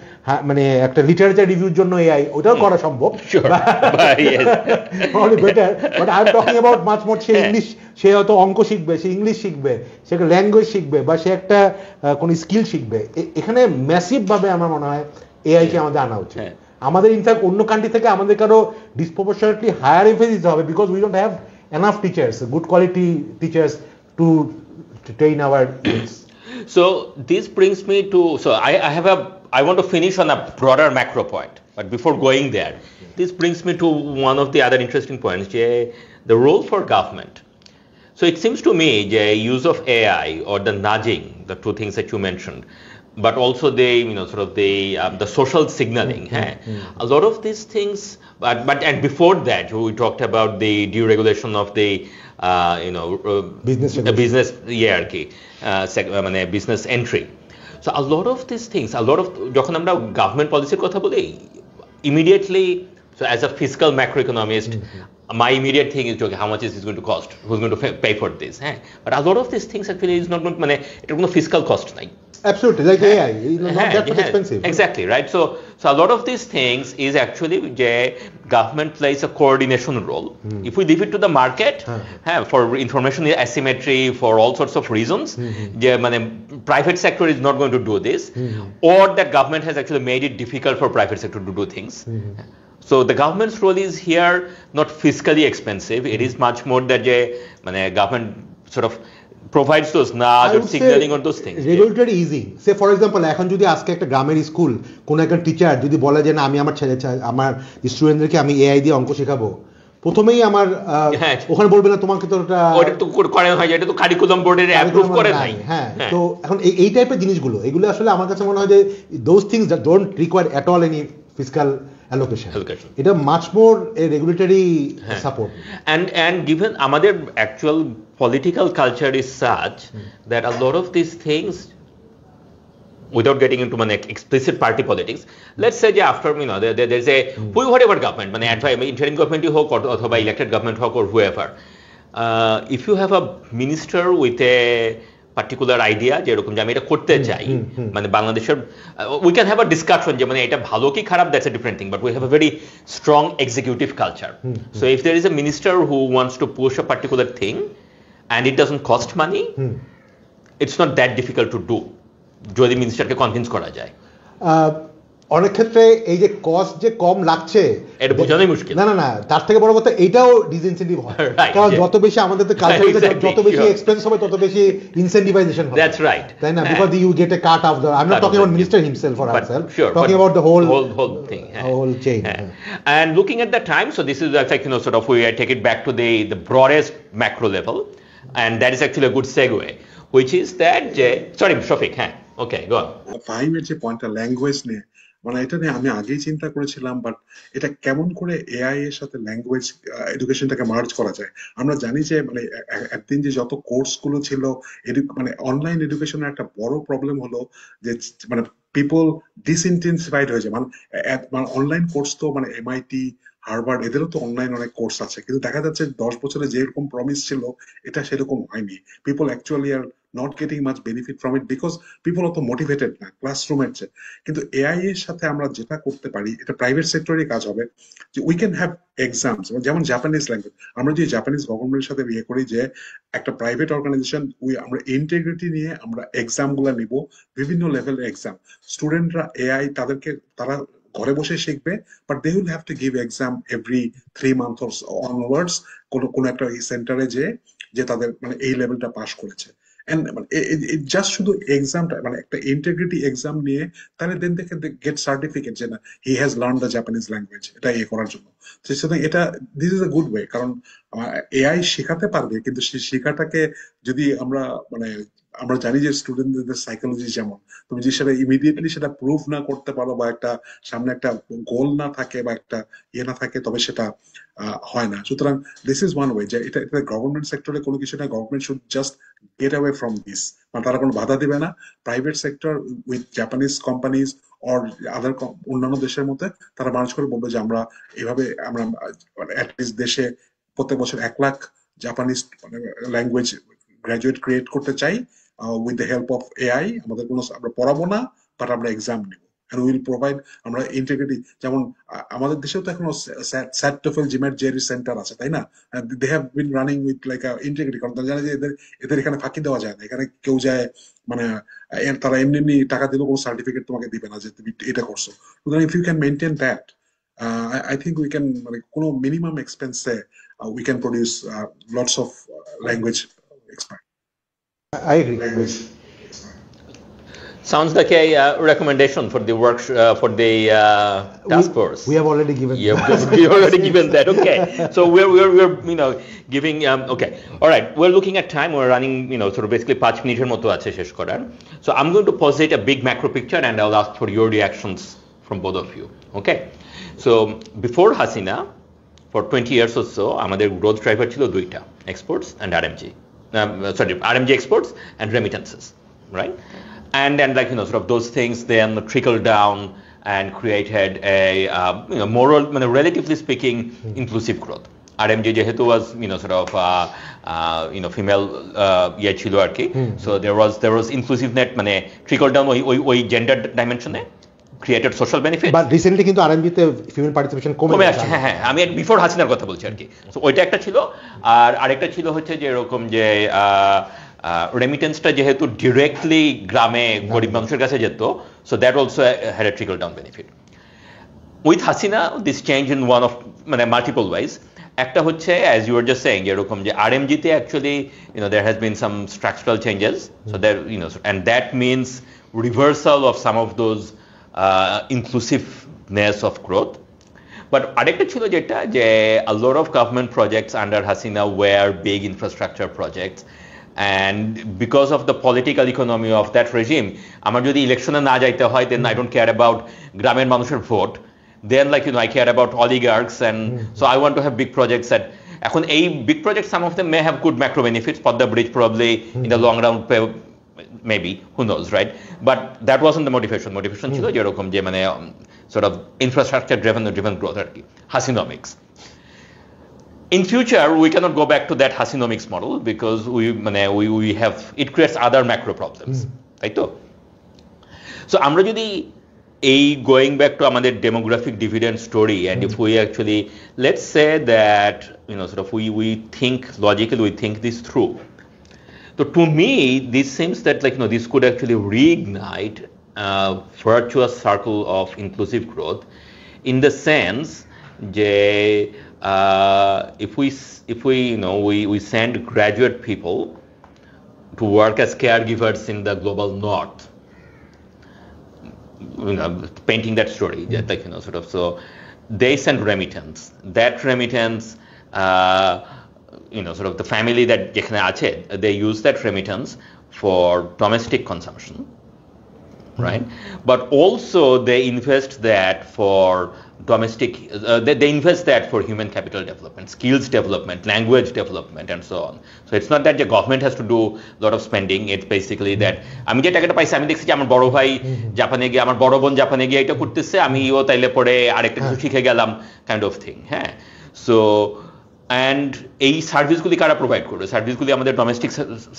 মানে একটা লিটারেচার রিভিউর জন্য এআই, ওটাও করা সম্ভব, better. But I am talking about much more, সে হয়তো অঙ্ক শিখবে, সে ইংলিশ শিখবে, সে একটা ল্যাঙ্গুয়েজ শিখবে, বা সে একটা কোনো স্কিল শিখবে। এখানে ম্যাসিভ ভাবে আমার মনে হয় এআই কে আমাদের আনা উচিত। আমাদের ইনফ্যাক্ট অন্য কান্ট্রি থেকে আমাদের কারো ডিসপ্রপোর্শনেটলি হায়ার এমফেসিস হবে, because we don't have enough teachers, good quality teachers to train our youths. So this brings me to, I want to finish on a broader macro point, but before going there, this brings me to one of the other interesting points, the role for government. So it seems to me the use of AI or the nudging, the two things that you mentioned, but also the the social signaling. A lot of these things, but and before that we talked about the deregulation of the business hierarchy, business entry. So a lot of these things, যখন আমরা government policy কথা বলি, immediately, so as a fiscal macroeconomist, my immediate thing is, okay, how much is this going to cost? Who's going to pay for this? But a lot of these things actually is not, এটা কোনো fiscal cost নাই. Absolutely, like AI, not that much expensive. Exactly, right? So a lot of these things is actually government plays a coordination role. If we leave it to the market, for information asymmetry, for all sorts of reasons, private sector is not going to do this, or that government has actually made it difficult for private sector to do things. So the government's role is here not fiscally expensive. It is much more that government sort of provides those nudge or signaling or those things. Regulatory easy. Say for example, এখন যদি আজকে একটা গ্রামের school কোন একটা teacher যদি বলে যে না, আমি আমার স্টুডেন্টদেরকে আমি এআই দিয়ে অঙ্ক শেখাবো, প্রথমেই আমার ওখানে বলবে না তোমাকে তো ওটা তো করে হয়, এটা তো কারিকুলাম বোর্ডের অ্যাপ্রুভ করে নাই। তো এখন এই টাইপের জিনিসগুলো, এগুলো আসলে আমার কাছে মনে হয় যে those things that don't require at all any fiscal allocation. It is much more a regulatory support. And given আমাদের actual political culture is such that a lot of these things, without getting into explicit party politics, let's say after there's a whatever government, interim government হোক অথবা elected government হোক or whoever, if you have a minister with a particular idea যে এরকম যে আমি এটা করতে চাই, মানে বাংলাদেশের we can have a discussion যে মানে এটা ভালো কি খারাপ, that's a different thing, but we have a very strong executive culture. So if there is a minister who wants to push a particular thing and it doesn't cost money, it's not that difficult to do যদি মিনিস্টারকে convince করা যায়. অনেক ক্ষেত্রে এই যে cost যে কম লাগছে এটা বোঝানোই মুশকিল. না তার থেকে বড় কথা এটাও ডিসইনসেন্টিভ হয়, কারণ যত বেশি আমাদের তো কালচারে যত বেশি এক্সপেন্স হবে তত বেশি ইনসেন্টিভাইজেশন হবে. That's right. তাই না? Because you get a cut of the, I'm not talking about minister himself or herself, talking about the whole thing, whole chain. And looking at the time, so this is like sort of we take it back to the broadest macro level, and that is actually a good segue, which is that sorry Shafiq, okay, go on. ফাহিমের যে পয়েন্টটা language নিয়ে, মানে এটা নিয়ে আমি আগেই চিন্তা করেছিলাম, বাট এটা কেমন করে এআই এর সাথে ল্যাঙ্গুয়েজ এডুকেশনটাকে মার্জ করা যায়. আমরা জানি যে মানে একদিন যে যত কোর্স গুলো ছিল, মানে অনলাইন এডুকেশনের একটা বড় প্রবলেম হলো যে মানে পিপল ডিসইনটেন্সিফাইড হয়ে যায়. মানে অনলাইন কোর্স তো মানে এমআইটি, হার্ভার্ড, এদেরও তো অনলাইন অনেক কোর্স আছে, কিন্তু দেখা যাচ্ছে 10 বছরে যেরকম প্রমিস ছিল এটা সেরকম হয়নি. People actually are not getting much benefit from it because people অত মোটিভেটেড না ক্লাসরুমের চেয়ে. কিন্তু এআই এর সাথে আমরা যেটা করতে পারি, এটা প্রাইভেট সেক্টরের কাজ হবে, যে উই ক্যান হ্যাভ এক্সামস, যেমন জাপানিজ ল্যাঙ্গুয়েজ. আমরা যদি জাপানিজ গভর্নমেন্টের সাথে ইয়ে করি যে একটা প্রাইভেট অর্গানাইজেশন, আমরা ইন্টিগ্রিটি নিয়ে আমরা এক্সাম গুলা নিব, বিভিন্ন লেভেলের এক্সাম. স্টুডেন্টরা এআই তারা ঘরে বসে শিখবে, but they will have to give exam every 3 months onwards কোন একটা সেন্টারে যে তাদের মানে এই লেভেলটা পাস করেছে. জাস্ট শুধু এক্সামটা মানে একটা ইন্টিগ্রিটি এক্সাম নিয়ে তাহলে দেন দেখে গেট সার্টিফিকেট যে না he has learn the Japanese language, এটা করার জন্য. সুতরাং এটা this is a good way, কারণ এআই শেখাতে পারবে, কিন্তু সেই শেখাটাকে যদি আমরা জানি যে স্টুডেন্টদের সাইকোলজি যেমন, তুমি যদি সেটা ইমিডিয়েটলি সেটা প্রুভ না করতে পারো, বা একটা সামনে একটা গোল না থাকে বা একটা না থাকে, তবে সেটা হয় না. সুতরাং দিস ইজ ওয়ান ওয়ে, যে এটা গভর্নমেন্ট সেক্টরে কোনো কিছু না, government should just get away from this, মানে তারা কোনো বাধা দিবে না. Private sector with Japanese companies or other অন্যান্য দেশের মধ্যে তারা মানুষ করে বলবে যে আমরা এভাবে আমরা অ্যাটলিস্ট দেশে প্রত্যেক বছর 1 lakh Japanese language graduate create করতে চাই with the help of AI. আমরা পড়াবো না, বাট আমরা এক্সাম নিব, and we will provide আমরা ইন্টিগ্রিটি. যেমন আমাদের দেশেও তো এখনো SAT TOEFL GMAT GRE centre আছে, তাই না? They have been running with like integrity, কারণ তারা জানে যে এদের এখানে ফাঁকি দেওয়া যায় না, এখানে কেউ যায় মানে তারা এমনি টাকা দিলেও কোনো সার্টিফিকেট তোমাকে দিবে না যে তুমি এটা করছো. সুতরাং if you can maintain that, I think we can মানে কোনো মিনিমাম এক্সপেন্সে we can produce lots of language expert. I agree. Sounds like a recommendation for the work for the task force. We have already given. We already given that. Okay, so we're giving. Okay, all right. We're looking at time. We're running. Sort of basically 5 minutes মতো আছে শেষ করার. So I'm going to posit a big macro picture, and I'll ask for your reactions from both of you. Okay. So before Hasina, for 20 years or so, আমাদের growth driver ছিল 2টা, exports and RMG. RMG exports and remittances, right? And like sort of those things then trickled down and created a moral, relatively speaking, inclusive growth. RMG যেহেতু was sort of female ছিল আর কি, so there was inclusive net trickle down ওই gender dimension created social benefit. But recently কিন্তু RMG তে female participation কমে আসছে. হ্যাঁ, আমি বিফোর হাসিনার কথা বলছি আর কি. সো ওইটা একটা ছিল, আর আরেকটা ছিল হচ্ছে যে এরকম যে রেমিটেন্সটা যেহেতু ডিরেক্টলি গ্রামে গরিব মানুষের কাছে যেত, so that also had a trickle down benefit. With Hasina this change in one of multiple ways. একটা হচ্ছে as you are just saying এরকম যে আরএমজিতে actually there has been some structural changes, so there and that means reversal of some of those inclusiveness of growth. But আরেকটা ছিল যেটা যে a lot of government projects under Hasina were big infrastructure projects, and because of the political economy of that regime, আমার যদি ইলেকশনে না যাইতে হয়, then I don't care about গ্রামের মানুষের vote, then I care about oligarchs, and so I want to have big projects that এখন এই big projects, some of them may have good macro benefits. Padda Bridge probably in the long run maybe, who knows, right? But that wasn't the motivation. Motivation ছিল যেরকম যে sort of infrastructure driven growth আর কি, Hasinomics. in future we cannot go back to that Hasinomics model because we have it creates other macro problems, তাই তো? So আমরা যদি এই going back to আমাদের demographic dividend story, and if we actually let's say that sort of we think logically, we think this through. So to me this seems that this could actually reignite a virtuous circle of inclusive growth, in the sense that if we send graduate people to work as caregivers in the global north, painting that story, so they send remittance. That remittance, sort of the family that যেখানে আছে, they use that remittance for domestic consumption, right? But also they invest that for domestic, they invest that for human capital development, skills development, language development, and so on. So it's not that the government has to do a lot of spending. It's basically that আমি যে টাকাটা পাইছি, আমি দেখছি যে আমার বড় ভাই জাপানে গিয়ে, আমার বড় বোন জাপানে গিয়ে এটা করতেছে, আমিও তাইলে পরে আরেকটা কিছু শিখে গেলাম, কাইন্ড অফ থিং। হ্যাঁ, সো অ্যান্ড এই সার্ভিসগুলি কারা প্রোভাইড করবে? সার্ভিসগুলি আমাদের ডোমেস্টিক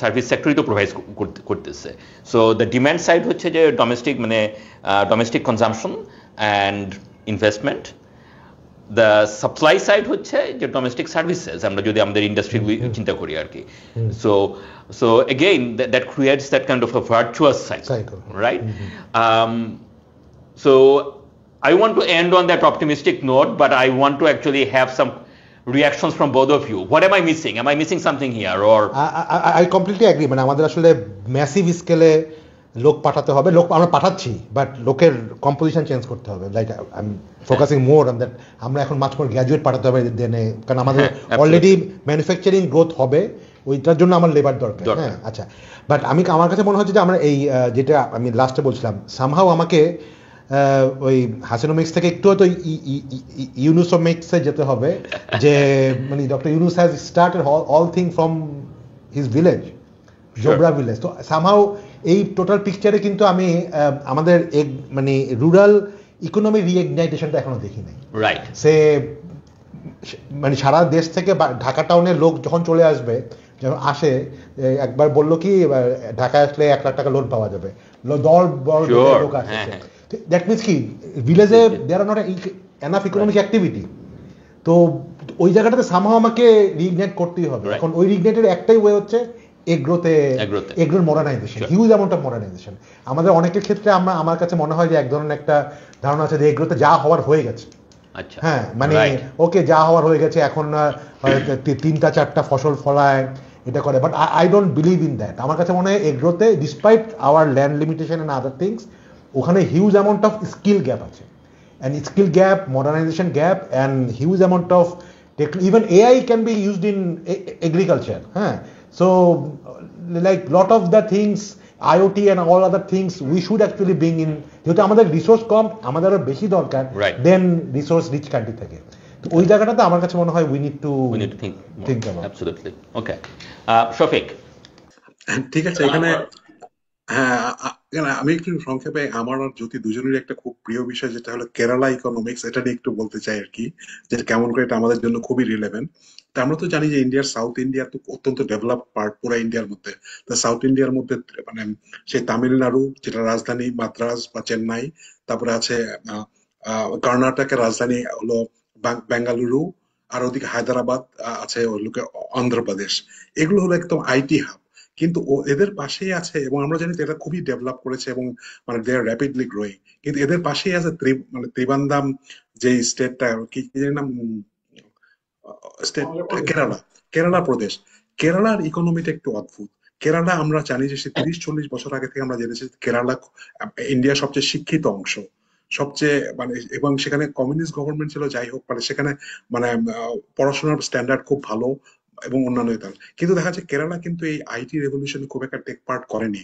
সার্ভিস সেক্টরই তো প্রোভাইড করতেছে। সো দ্য ডিম্যান্ড সাইড হচ্ছে যে domestic consumption and investment. The supply side হচ্ছে যে ডোমেস্টিক সার্ভিসেস, আমরা যদি আমাদের ইন্ডাস্ট্রি চিন্তা করি আর কি। So again that creates that kind of a virtuous cycle, right? So I want to end on that optimistic note, but I want to actually have some reactions from both of you. What am I missing? Am I missing something here? Or I completely agree. মানে আমাদের আসলে massive স্কেলে লোক পাঠাতে হবে, লোক আমরা পাঠাচ্ছি, বাট লোকের কম্পোজিশন চেঞ্জ করতে হবে। Like I am focusing more on that. আমরা এখন মাছ করে গ্র্যাজুয়েট পাঠাতে হবে দেনে, কারণ আমাদের অলরেডি ম্যানুফ্যাকচারিং গ্রোথ হবে, ওইটার জন্য আমার লেবার দরকার। হ্যাঁ, আচ্ছা, বাট আমার কাছে মনে হচ্ছে যে আমরা এই যেটা আমি লাস্টে বলছিলাম, সামহাও আমাকে ওই হাসিনোমিক্স থেকে একটু হয়তো ইউনুসোমিক্সে যেতে হবে, যে মানে doctor Yunus has started all thing from his village, Jobra village. তো সামহাও এই টোটাল পিকচারে কিন্তু আমি আমাদের মানে রুরাল ইকোনমি রিইগনাইটেশনটা এখনো দেখি নাই। রাইট, সে মানে সারা দেশ থেকে ঢাকা টাউনের লোক যখন চলে আসবে, যখন আসে, একবার বললো কি ঢাকায় আসলে 1 লাখ টাকা লোন পাওয়া যাবে, দল বড় লোক আসছে। দ্যাট মিনস কি ভিলেজে there are not enough economic activity. তো ওই জায়গাটাতে সামহাও আমাকে রিইগনাইট করতেই হবে। এখন ওই রিইগনাইটের একটাই ওয়ে হচ্ছে এগ্রোর মডার্নাইজেশন, হিউজ অ্যামাউন্ট অফ মডার্নাইজেশন। আমাদের অনেকের ক্ষেত্রে আমার কাছে মনে হয় যে এক ধরনের একটা ধারণা আছে যে এগ্রোতে যা হওয়ার হয়ে গেছে। হ্যাঁ, মানে ওকে যা হওয়ার হয়ে গেছে, এখন 3-4টা ফসল ফলায়, এটা করে, but I don't believe in that. আমার কাছে মনে হয় এগ্রোতে despite our land limitation and other things, ওখানে huge amount of skill gap আছে, and skill gap, modernization gap, and huge amount of even AI can be used in agriculture. So like lot of the things, IoT and all other things we should actually bring in, যেহেতু আমাদের resource কম, আমাদের আরো বেশি দরকার দেন resource rich country থেকে। তো ওই জায়গাটাতে আমার কাছে মনে হয় we need to think about. Absolutely. Okay. Shafiq. ঠিক আছে, এখানে হ্যাঁ আমি একটু সংক্ষেপে, আমার আর জ্যোতি দুজনের একটা খুব প্রিয় বিষয় যেটা হলো কেরালা ইকোনমিক্স, এটা নিয়ে একটু বলতে চাই আর কি, যে কেমন করে এটা আমাদের জন্য খুবই রিলেভেন্ট। তা আমরা তো জানি যে ইন্ডিয়ার সাউথ ইন্ডিয়া তো অত্যন্ত ডেভেলপ পার্ট পুরো ইন্ডিয়ার মধ্যে। তা সাউথ ইন্ডিয়ার মধ্যে মানে সেই তামিলনাড়ু, যেটা রাজধানী মাদ্রাজ বা চেন্নাই, তারপরে আছে কর্ণাটকের রাজধানী হলো বেঙ্গালুরু, আর ওদিকে হায়দ্রাবাদ আছে, ওগুলোকে অন্ধ্রপ্রদেশ। এগুলো হলো একদম আইটি হাব। কিন্তু এদের পাশেই আছে, এবং আমরা জানি এটা খুবই ডেভেলপ করেছে এবং মানে দে আর র্যাপিডলি গ্রোয়িং, কিন্তু এদের পাশেই আছে মানে ত্রিবান্দাম, যে স্টেটটা কি নাম, স্টেট কেরালা প্রদেশ। কেরালার ইকোনমিটা একটু অদ্ভুত। কেরালা আমরা জানি যে 30-40 বছর আগে থেকে আমরা জেনেছি কেরালা ইন্ডিয়ার সবচেয়ে শিক্ষিত অংশ, সবচেয়ে মানে, এবং সেখানে কমিউনিস্ট গভর্নমেন্ট ছিল, যাই হোক, মানে সেখানে মানে পড়াশোনার স্ট্যান্ডার্ড খুব ভালো এবং অন্যান্য ইত্যাদি। কিন্তু দেখা যাচ্ছে কেরালা কিন্তু এই আইটি রেভলিউশনে খুব একটা টেক পার্ট করেনি।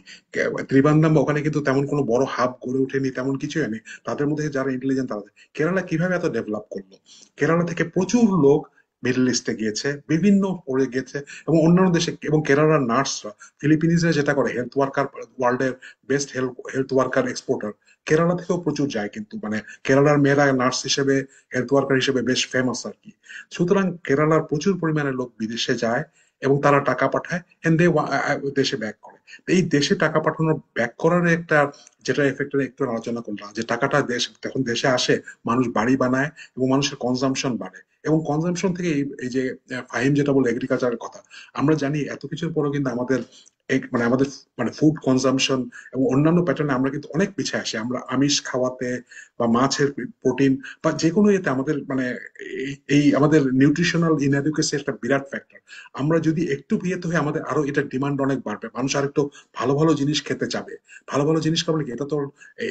ত্রিবান্দাম ওখানে কিন্তু তেমন কোনো বড় হাব গড়ে ওঠেনি, তেমন কিছু হয়নি। তাদের মধ্যে যারা ইন্টেলিজেন্ট, তারা কেরালা কিভাবে এত ডেভেলপ করলো? কেরালা থেকে প্রচুর লোক মিডল ইস্টে গিয়েছে, বিভিন্ন পড়ে গেছে, এবং অন্যান্য দেশে, এবং কেরালার নার্সরা, ফিলিপিনিজরা যেটা করে, হেলথ ওয়ার্কার, ওয়ার্ল্ডের best health worker exporter, Kerala থেকেও প্রচুর যায় কিন্তু, মানে কেরালার মেয়েরা নার্স হিসেবে, হেলথ ওয়ার্কার হিসেবে বেশ ফেমাস আর কি। সুতরাং কেরালার প্রচুর পরিমাণে লোক বিদেশে যায় এবং তারা টাকা পাঠায়, এন্ড দে দেশে ব্যাক করে। এই দেশে টাকা পাঠানোর ব্যাক করার একটা, যেটা এফেক্টের একটু আলোচনা করলাম, যে টাকাটা যখন দেশে আসে, মানুষ বাড়ি বানায় এবং মানুষের কনজাম্পশন বাড়ে, এবং কনজাম্পশন থেকে এই যে ফাহিম যেটা বলে এগ্রিকালচারের কথা, আমরা জানি এত কিছুর পরেও কিন্তু আমাদের মানে আমাদের মানে ফুড কনজাম্পশন এবং অন্যান্য প্যাটার্নে আমরা কিন্তু অনেক পিছিয়ে আসি। আমরা আমিষ খাওয়াতে বা মাছের প্রোটিন বা যে কোনো ইয়েতে আমাদের মানে এই আমাদের নিউট্রিশনাল ইনএডুকেসি একটা বিরাট ফ্যাক্টর। আমরা যদি একটু ইয়েতে হয়ে, আমাদের আরো এটা ডিমান্ড অনেক বাড়বে, মানুষ আর একটু ভালো ভালো জিনিস খেতে চাবে। ভালো ভালো জিনিস খাবে কি, এটা তো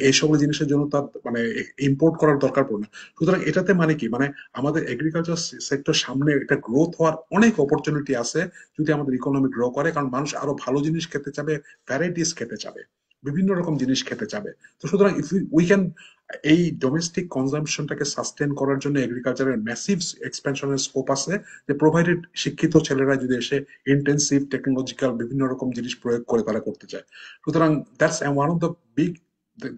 এই সকল জিনিসের জন্য তার মানে ইম্পোর্ট করার দরকার পড়ে না। সুতরাং এটাতে মানে কি, মানে আমাদের এগ্রিকালচার সেক্টর সামনে একটা গ্রোথ হওয়ার অনেক অপরচুনিটি আছে যদি আমাদের ইকোনমি গ্রো করে, কারণ মানুষ আরো ভালো জিনিস খেতে চাবে, ভ্যারাইটিস খেতে চাবে, বিভিন্ন রকম জিনিস খেতে চাবে। তো সুতরাং ইফ উই ক্যান এই ডোমেস্টিক কনজাম্পশনটাকে সাস্টেন করার জন্য এগ্রিকালচারের ম্যাসিভ এক্সপেনশনের স্কোপ আছে, যে প্রোভাইডেড শিক্ষিত ছেলেরা যদি এসে ইন্টেন্সিভ টেকনোলজিক্যাল বিভিন্ন রকম জিনিস প্রয়োগ করে তারা করতে চায়। সুতরাং that's one of the big,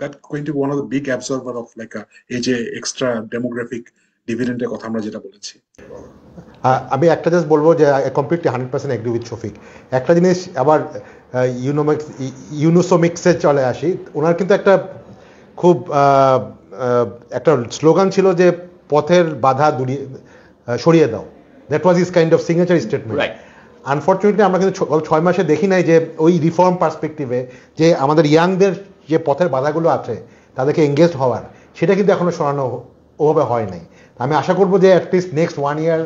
that going to be one of the big absorber of like এই যে এক্সট্রা ডেমোগ্রাফিক ডিভিডেন্ডের কথা আমরা যেটা বলেছি। আমি একটা জাস্ট বলবো যে I completely 100% agree with Shafiq. একটা জিনিস আবার ইউনোসমিক্সে চলে আসি, ওনার কিন্তু একটা খুব একটা স্লোগান ছিল যে পথের বাধা সরিয়ে দাও, that was is kind of signature statement. Unfortunately আমরা কিন্তু 6 মাসে দেখি নাই যে ওই রিফর্ম পার্সপেক্টিভে যে আমাদের ইয়াংদের যে পথের বাধাগুলো আছে তাদেরকে এঙ্গেজড হওয়ার, সেটা কিন্তু এখনো সরানো ওভাবে হয় নাই। আমি আশা করবো যে at least next 1 year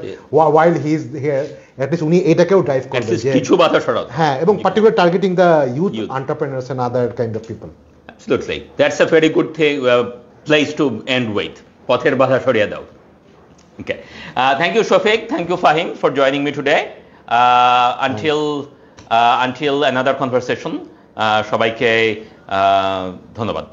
while he is here, at least উনি এটাকেও ড্রাইভ করবেন যে কিছু বাধা সরানো, হ্যাঁ, এবং particular targeting the youth entrepreneurs and other kind of people. Absolutely, that's a very good thing, place to end with. পথের বাধা সরিয়ে দাও। Okay, thank you Shafiq, thank you Fahim for joining me today. Until another conversation, সবাইকে ধন্যবাদ।